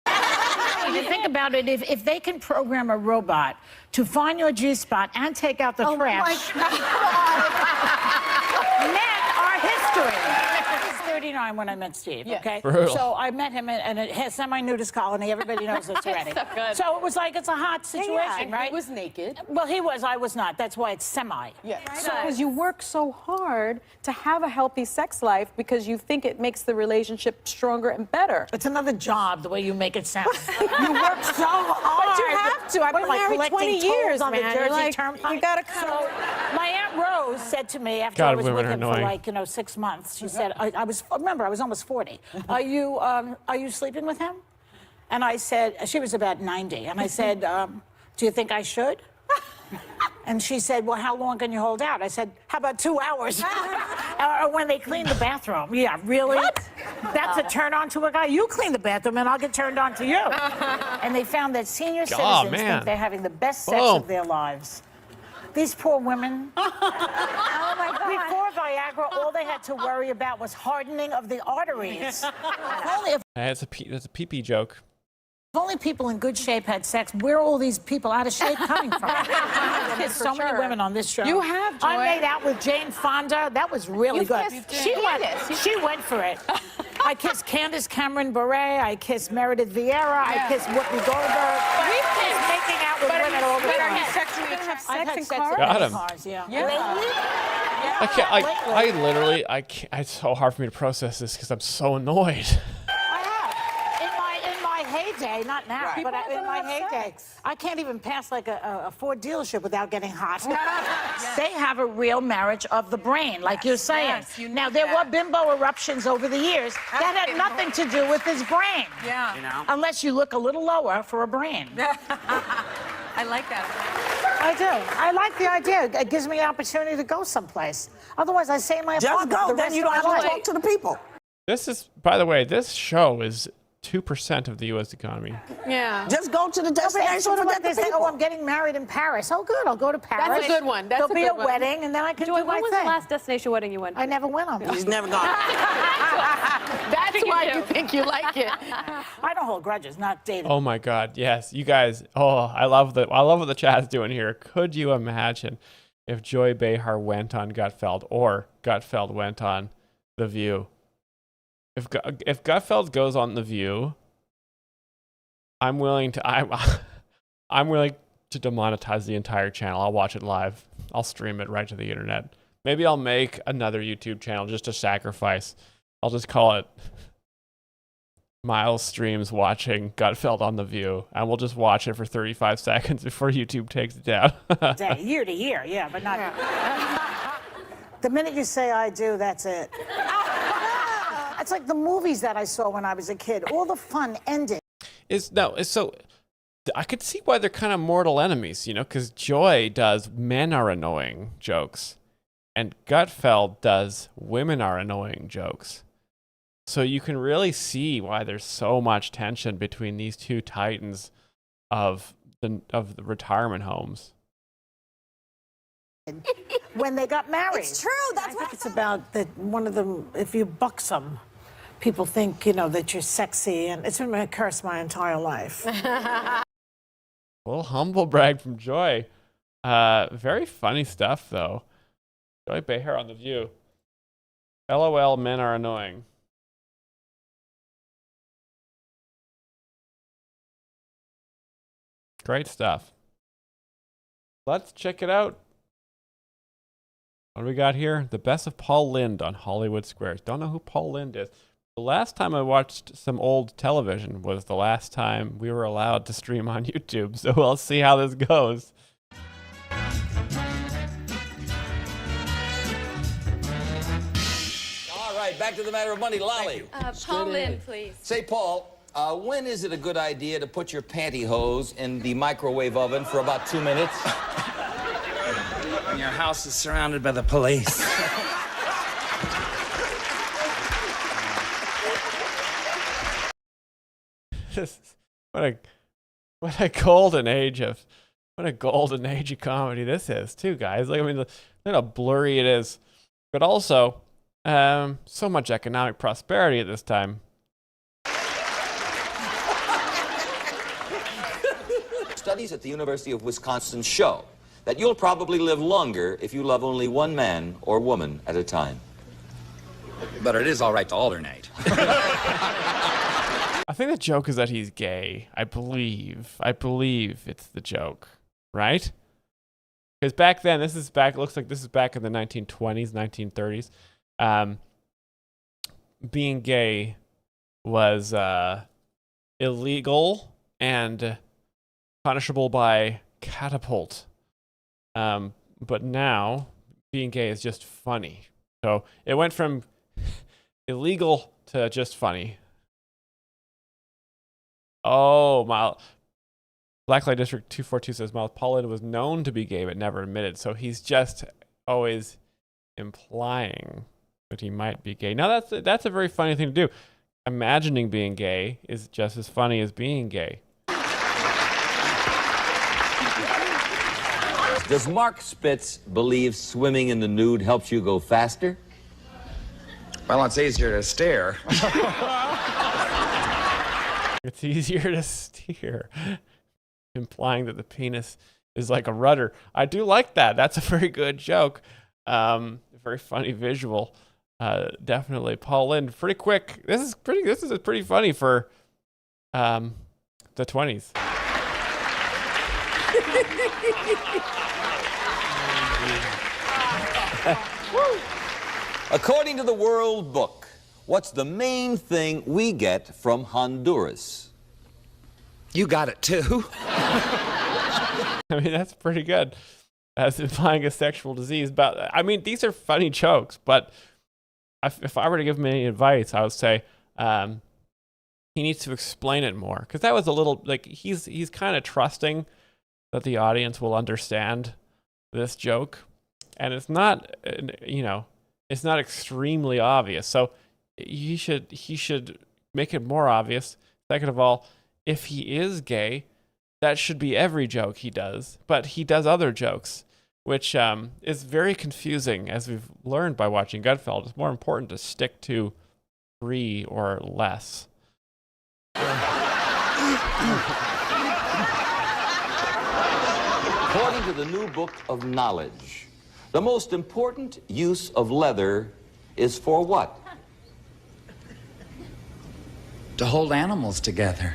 If you think about it, if they can program a robot to find your G-spot and take out the trash, men are history. I was 39 when I met Steve, okay? Brutal. So I met him in a semi-nudist colony. Everybody knows this already. So it was like, it's a hot situation, right? He was naked. Well, he was, I was not. That's why it's semi. Yeah. Because you work so hard to have a healthy sex life because you think it makes the relationship stronger and better. It's another job, the way you make it sound. You work so hard. But you have to. I've been married 20 years, on man. the Jersey Like, Turnpike. you gotta So my Aunt Rose said to me after God, I was with women are him annoying. for like 6 months, she said, remember I was almost 40. Are you sleeping with him? And I said, she was about 90, and I said, do you think I should? And she said, well, how long can you hold out? I said, how about 2 hours? Or when they clean the bathroom. Yeah, really? What? That's a turn on to a guy. You clean the bathroom and I'll get turned on to you. And they found that senior citizens think they're having the best sex of their lives. These poor women. Oh my God. Before Viagra, all they had to worry about was hardening of the arteries. It's a pee-pee joke. If only people in good shape had sex, where are all these people out of shape coming from? There's so many women on this show. You have, Joy. I made out with Jane Fonda. That was really good. She went for it. I kissed Candace Cameron Bure. I kissed Meredith Vieira. I kissed Whoopi Goldberg. We've been making out with women all the time. Are you sexually attracted? I've had sex with Got him. cars, yeah. I can't. I literally. I can't. It's so hard for me to process this because I'm so annoyed. Heyday, not now, but in my heyday, I can't even pass like a Ford dealership without getting hot. They have a real marriage of the brain, like you're saying. Now, there were bimbo eruptions over the years that had nothing to do with his brain. Yeah. You know? Unless you look a little lower for a brain. I like that. I do. I like the idea. It gives me an opportunity to go someplace. Otherwise, I stay in my apartment. Just go, then you don't have to talk to the people. This is, by the way, this show is 2% of the U.S. economy. Yeah. Just go to the destination. They say, oh, I'm getting married in Paris. Oh, good. I'll go to Paris. That's a good one. There'll be a wedding, and then I can do my thing. When was the last destination wedding you went to? I never went on one. She's never gone. That's why you think you like it. I don't hold grudges, not dating. Oh my God, yes, you guys. Oh, I love what the chat's doing here. Could you imagine if Joy Behar went on Gutfeld or Gutfeld went on The View? If Gutfeld goes on The View, I'm willing to demonetize the entire channel. I'll watch it live. I'll stream it right to the internet. Maybe I'll make another YouTube channel just to sacrifice. I'll just call it Myles streams watching Gutfeld on The View, and we'll just watch it for 35 seconds before YouTube takes it down. Year to year, yeah, but not. The minute you say I do, that's it. It's like the movies that I saw when I was a kid. All the fun ending. So I could see why they're kind of mortal enemies, you know, because Joy does men are annoying jokes, and Gutfeld does women are annoying jokes. So you can really see why there's so much tension between these two titans of the retirement homes. When they got married. It's true. That's what it's about that one of them, if you buxom, people think, you know, that you're sexy, and it's been a curse my entire life. A little humble brag from Joy. Very funny stuff, though. Joy Behar on The View. LOL, men are annoying. Great stuff. Let's check it out. What do we got here? The best of Paul Lynde on Hollywood Squares. Don't know who Paul Lynde is. The last time I watched some old television was the last time we were allowed to stream on YouTube. So we'll see how this goes. All right, back to the matter of money. Lolly. Paul Lynde, please. Say, Paul, when is it a good idea to put your pantyhose in the microwave oven for about 2 minutes? When your house is surrounded by the police. What a golden age of comedy this is, too, guys. Like, I mean, look how blurry it is, but also so much economic prosperity at this time. Studies at the University of Wisconsin show that you'll probably live longer if you love only one man or woman at a time. But it is all right to alternate. I think the joke is that he's gay. I believe it's the joke, right? Because back then, looks like this is back in the 1920s, 1930s. Being gay was illegal and punishable by catapult. But now, being gay is just funny. So it went from illegal to just funny. Oh, Myles. Blacklight District 242 says Myles Paul Lynde was known to be gay but never admitted. So he's just always implying that he might be gay. Now that's a very funny thing to do. Imagining being gay is just as funny as being gay. Does Mark Spitz believe swimming in the nude helps you go faster? Well, it's easier to steer. It's easier to steer, implying that the penis is like a rudder. I do like that. That's a very good joke. Very funny visual. Definitely. Paul Lynde, pretty quick. This is pretty funny for the 20s. According to the World Book, what's the main thing we get from Honduras? You got it too. I mean, that's pretty good. As implying a sexual disease. But I mean, these are funny jokes. But if I were to give him any advice, I would say he needs to explain it more. Because that was a little like he's kind of trusting that the audience will understand this joke, and it's not it's not extremely obvious. So he should make it more obvious. Second of all, if he is gay, that should be every joke he does. But he does other jokes, which is very confusing, as we've learned by watching Gutfeld. It's more important to stick to 3 or less. According to the new book of knowledge, the most important use of leather is for what? To hold animals together.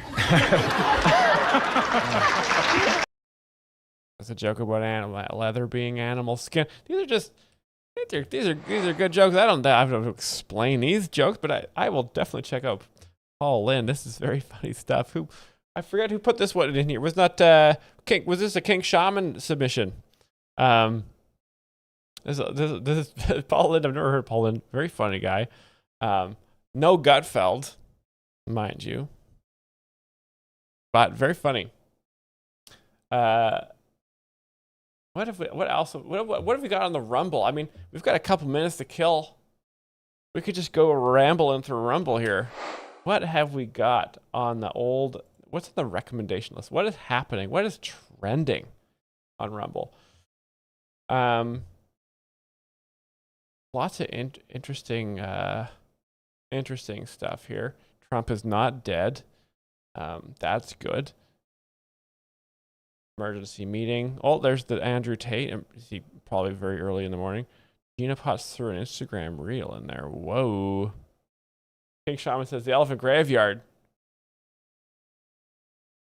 It's a joke about leather being animal skin. These are good jokes. I don't have to explain these jokes, but I will definitely check out Paul Lynde. This is very funny stuff. I forget who put this one in here. Was this a King Shaman submission? This is Paul Lynde. I've never heard Paul Lynde. Very funny guy. No Gutfeld, mind you, but very funny. What have we got on the Rumble? I mean, we've got a couple minutes to kill. We could just go rambling through Rumble here. What have we got on the old? What's on the recommendation list? What is happening? What is trending on Rumble? Lots of interesting stuff here. Trump is not dead. That's good. Emergency meeting. Oh, there's the Andrew Tate. He probably very early in the morning. Gina Potts threw an Instagram reel in there. Whoa. King Shaman says the elephant graveyard.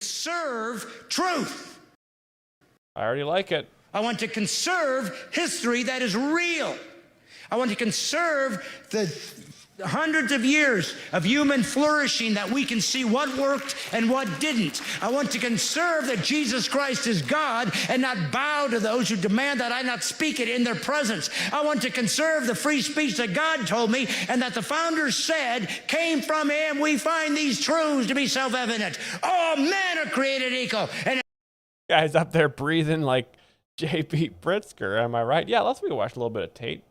Serve truth. I already like it. I want to conserve history that is real. I want to conserve the hundreds of years of human flourishing that we can see what worked and what didn't. I want to conserve that Jesus Christ is God and not bow to those who demand that I not speak it in their presence. I want to conserve the free speech that God told me and that the founders said came from him. We find these truths to be self-evident. All men are created equal. And guys up there breathing like J.B. Pritzker, am I right? Yeah, let's watch a little bit of Tate.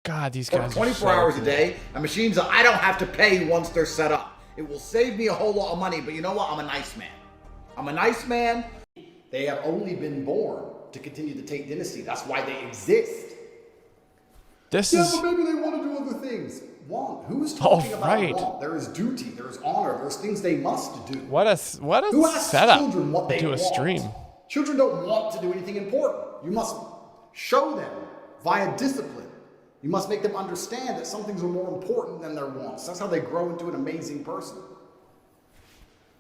God, these guys 24 hours a day, and machines that I don't have to pay once they're set up. It will save me a whole lot of money, but you know what? I'm a nice man. I'm a nice man. They have only been born to continue the Tate dynasty. That's why they exist. But maybe they want to do other things. Want? Who is talking about want? There is duty, there is honor, there's things they must do. What a Who asks setup children what they to a want? stream. Children don't want to do anything important. You must show them via discipline. You must make them understand that some things are more important than their wants. That's how they grow into an amazing person.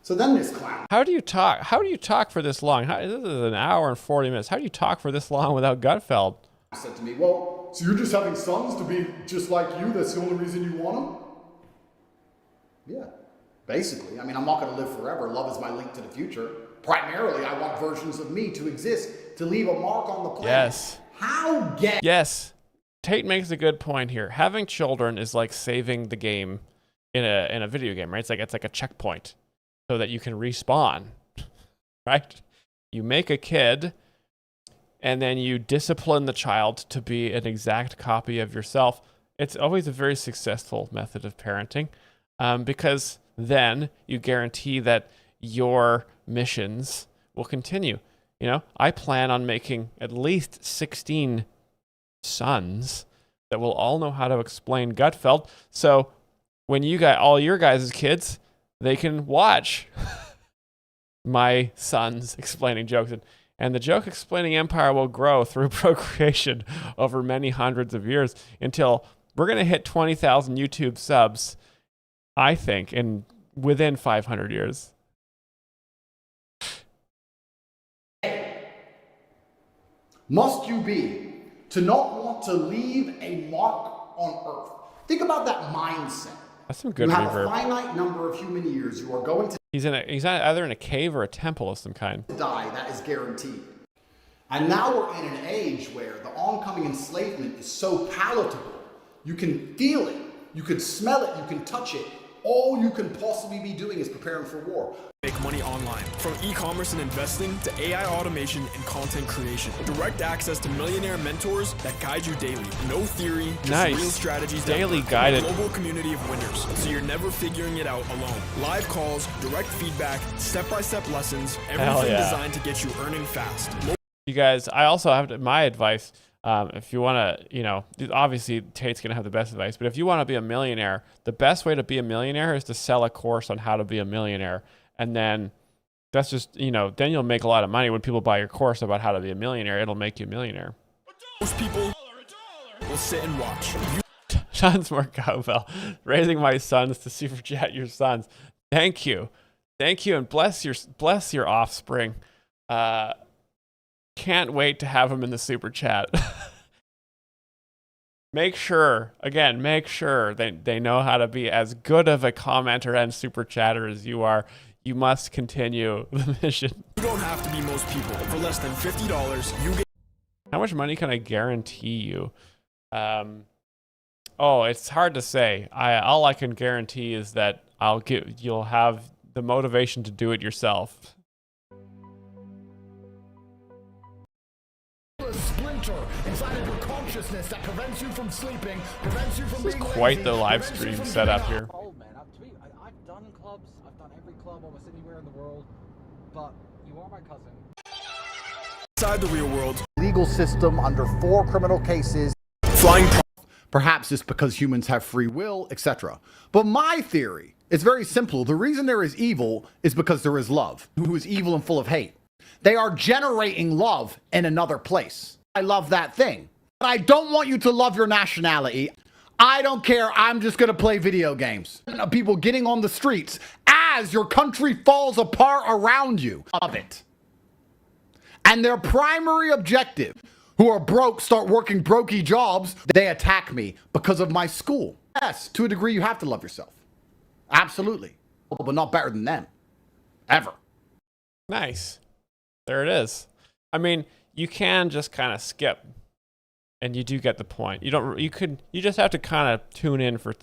So then this clown. How do you talk? How do you talk for this long? This is an hour and 40 minutes. How do you talk for this long without Gutfeld? Said to me, well, so you're just having sons to be just like you? That's the only reason you want them? Yeah, basically. I mean, I'm not going to live forever. Love is my link to the future. Primarily, I want versions of me to exist, to leave a mark on the planet. Yes. How Yes. Tate makes a good point here. Having children is like saving the game in a video game, right? It's like a checkpoint so that you can respawn, right? You make a kid and then you discipline the child to be an exact copy of yourself. It's always a very successful method of parenting because then you guarantee that your missions will continue. You know, I plan on making at least 16 sons that will all know how to explain Gutfeld. So when you got all your guys' kids, they can watch my sons explaining jokes. And the joke explaining empire will grow through procreation over many hundreds of years until we're going to hit 20,000 YouTube subs, I think, within 500 years. must you be to not want to leave a mark on earth? Think about that mindset. That's some good You have reverb. a finite number of human years. You are going to He's either in a cave or a temple of some kind. die. That is guaranteed. And now we're in an age where the oncoming enslavement is so palatable. You can feel it. You can smell it. You can touch it. All you can possibly be doing is preparing for war. Make money online. From e-commerce and investing to AI automation and content creation. Direct access to millionaire mentors that guide you daily. No theory, just Nice. real strategies. Daily that work. guided. A global community of winners, so you're never figuring it out alone. Live calls, direct feedback, step-by-step lessons, everything yeah. designed to get you earning fast. You guys, I also have my advice. If you want to, obviously Tate's going to have the best advice, but if you want to be a millionaire, the best way to be a millionaire is to sell a course on how to be a millionaire. And then that's just, then you'll make a lot of money when people buy your course about how to be a millionaire. It'll make you a millionaire. Most people will sit and watch. Sons more Gutfeld. Raising my sons to super chat your sons. Thank you. Thank you. And bless your offspring. Can't wait to have them in the super chat. Make sure they know how to be as good of a commenter and super chatter as you are. You must continue the mission. You don't have to be most people. For less than $50, you get... How much money can I guarantee you? It's hard to say. All I can guarantee is that you'll have the motivation to do it yourself. Splinter inside of your consciousness that prevents you from sleeping, prevents you from This is being quite lazy, the live prevents you stream from setup getting here. I've done clubs. I've done every club almost anywhere in the world. But you are my cousin. Inside the real world. Legal system under 4 criminal cases. Flying. Perhaps it's because humans have free will, etc. But my theory is very simple. The reason there is evil is because there is love, who is evil and full of hate. They are generating love in another place. I love that thing. But I don't want you to love your nationality. I don't care. I'm just going to play video games. People getting on the streets as your country falls apart around you. Love it. And their primary objective, who are broke, start working brokey jobs, they attack me because of my school. Yes, to a degree, you have to love yourself. Absolutely. But not better than them. Ever. Nice. There it is. I mean, you can just kind of skip, and you do get the point. You just have to kind of tune in for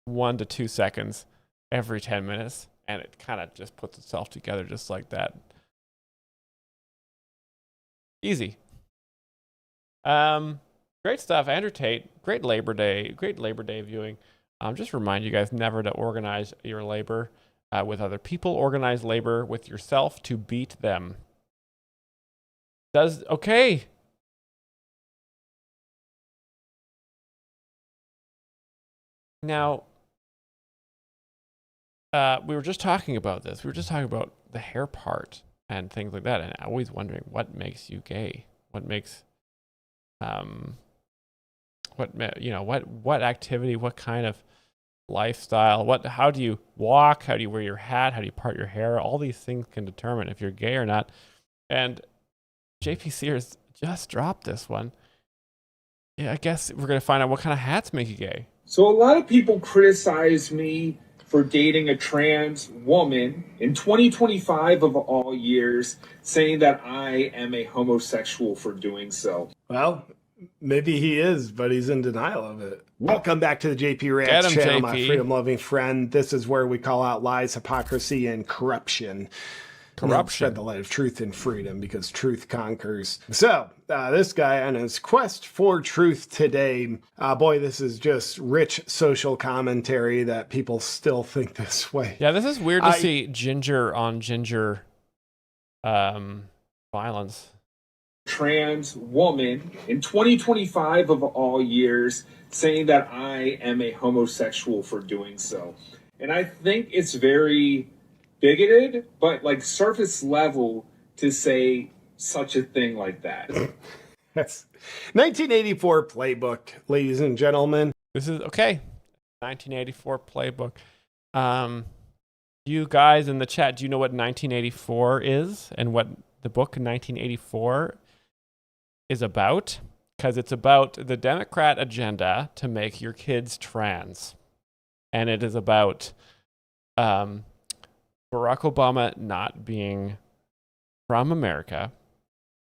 1 to 2 seconds every 10 minutes, and it kind of just puts itself together just like that. Easy. Great stuff, Andrew Tate. Great Labor Day viewing. Just remind you guys never to organize your labor with other people. Organize labor with yourself to beat them. Okay. Now, we were just talking about this. We were just talking about the hair part and things like that. And always wondering what makes you gay. What makes, what activity, what kind of lifestyle, how do you walk? How do you wear your hat? How do you part your hair? All these things can determine if you're gay or not. And JP Sears just dropped this one. Yeah, I guess we're going to find out what kind of hats make you gay. So a lot of people criticize me for dating a trans woman in 2025 of all years, saying that I am a homosexual for doing so. Well, maybe he is, but he's in denial of it. Welcome back to the JP Rants channel, my freedom-loving friend. This is where we call out lies, hypocrisy, and corruption. Spread the light of truth and freedom, because truth conquers. So, this guy on his quest for truth today, boy, this is just rich social commentary that people still think this way. Yeah, this is weird to see ginger on ginger violence. Trans woman in 2025 of all years, saying that I am a homosexual for doing so. And I think it's very bigoted, but like surface level to say such a thing like that. That's 1984 playbook, ladies and gentlemen. This is okay. 1984 playbook. You guys in the chat, do you know what 1984 is and what the book 1984 is about? Because it's about the Democrat agenda to make your kids trans. And it is about Barack Obama not being from America.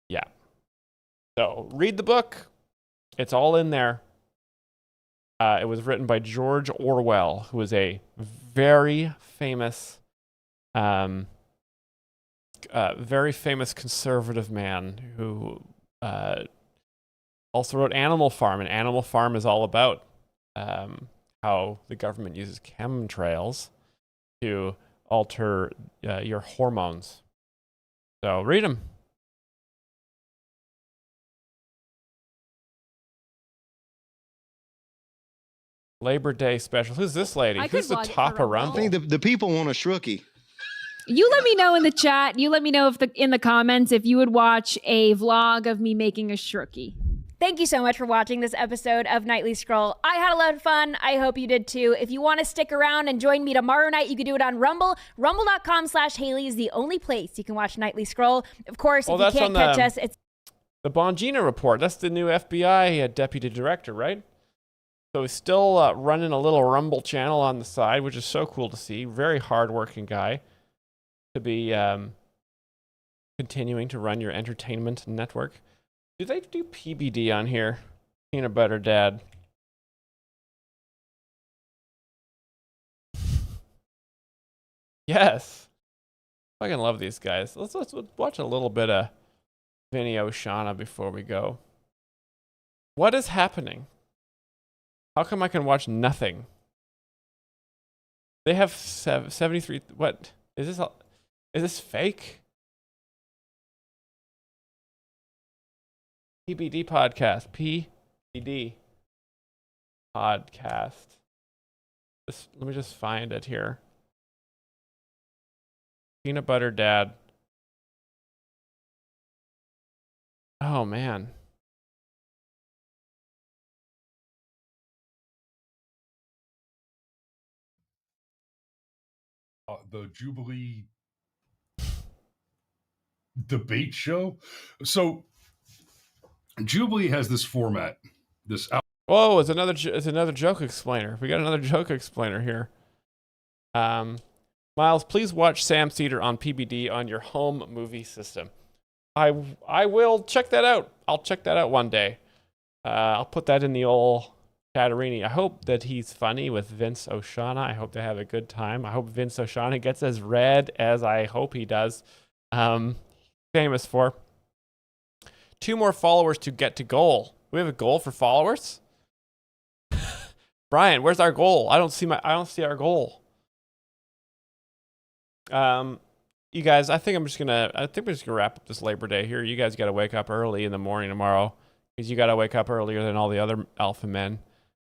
Yeah. So read the book. It's all in there. It was written by George Orwell, who was a very famous conservative man who also wrote Animal Farm. And Animal Farm is all about how the government uses chemtrails to alter your hormones. So read them. Labor Day special. Who's this lady? Who's the top of Rumble? I think the people want a shrookie. You let me know in the chat. You let me know in the comments if you would watch a vlog of me making a shrookie. Thank you so much for watching this episode of Nightly Scroll. I had a lot of fun. I hope you did too. If you want to stick around and join me tomorrow night, you can do it on Rumble. Rumble.com/Haley is the only place you can watch Nightly Scroll. Of course, if you can't catch us, it's the Bongino Report. That's the new FBI deputy director, right? So he's still running a little Rumble channel on the side, which is so cool to see. Very hardworking guy to be continuing to run your entertainment network. Do they do PBD on here? Peanut Butter Dad. Yes. I fucking love these guys. Let's watch a little bit of Vinny Oshana before we go. What is happening? How come I can watch nothing? They have 73. What is this? Is this fake? PBD podcast. PBD podcast. Let me just find it here. Peanut Butter Dad. Oh, man. The Jubilee debate show. So Jubilee has this format. Whoa, it's another joke explainer. We got another joke explainer here. Myles, please watch Sam Cedar on PBD on your home movie system. I will check that out. I'll check that out one day. I'll put that in the old Chatterini. I hope that he's funny with Vince Oshana. I hope they have a good time. I hope Vince Oshana gets as red as I hope he does. Famous for 2 more followers to get to goal. We have a goal for followers? Brian, where's our goal? I don't see our goal. You guys, I think we're just gonna wrap up this Labor Day here. You guys got to wake up early in the morning tomorrow, because you got to wake up earlier than all the other alpha men,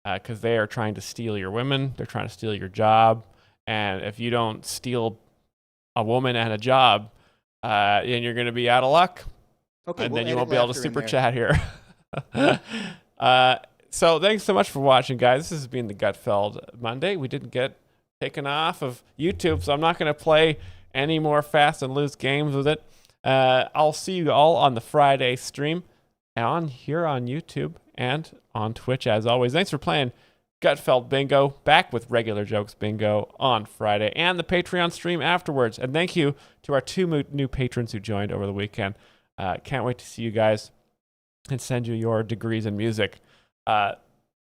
because they are trying to steal your women. They're trying to steal your job, and if you don't steal a woman and a job, then you're gonna be out of luck. Okay, and we'll then you won't be able to laughter in super there. chat here. So thanks so much for watching, guys. This has been the Gutfeld Monday. We didn't get taken off of YouTube, so I'm not going to play any more fast and loose games with it. I'll see you all on the Friday stream here on YouTube and on Twitch, as always. Thanks for playing Gutfeld Bingo. Back with regular jokes bingo on Friday and the Patreon stream afterwards. And thank you to our 2 new patrons who joined over the weekend. Can't wait to see you guys and send you your degrees in music.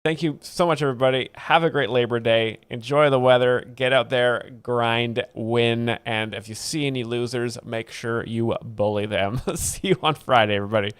Thank you so much, everybody. Have a great Labor Day. Enjoy the weather. Get out there, grind, win. And if you see any losers, make sure you bully them. See you on Friday, everybody.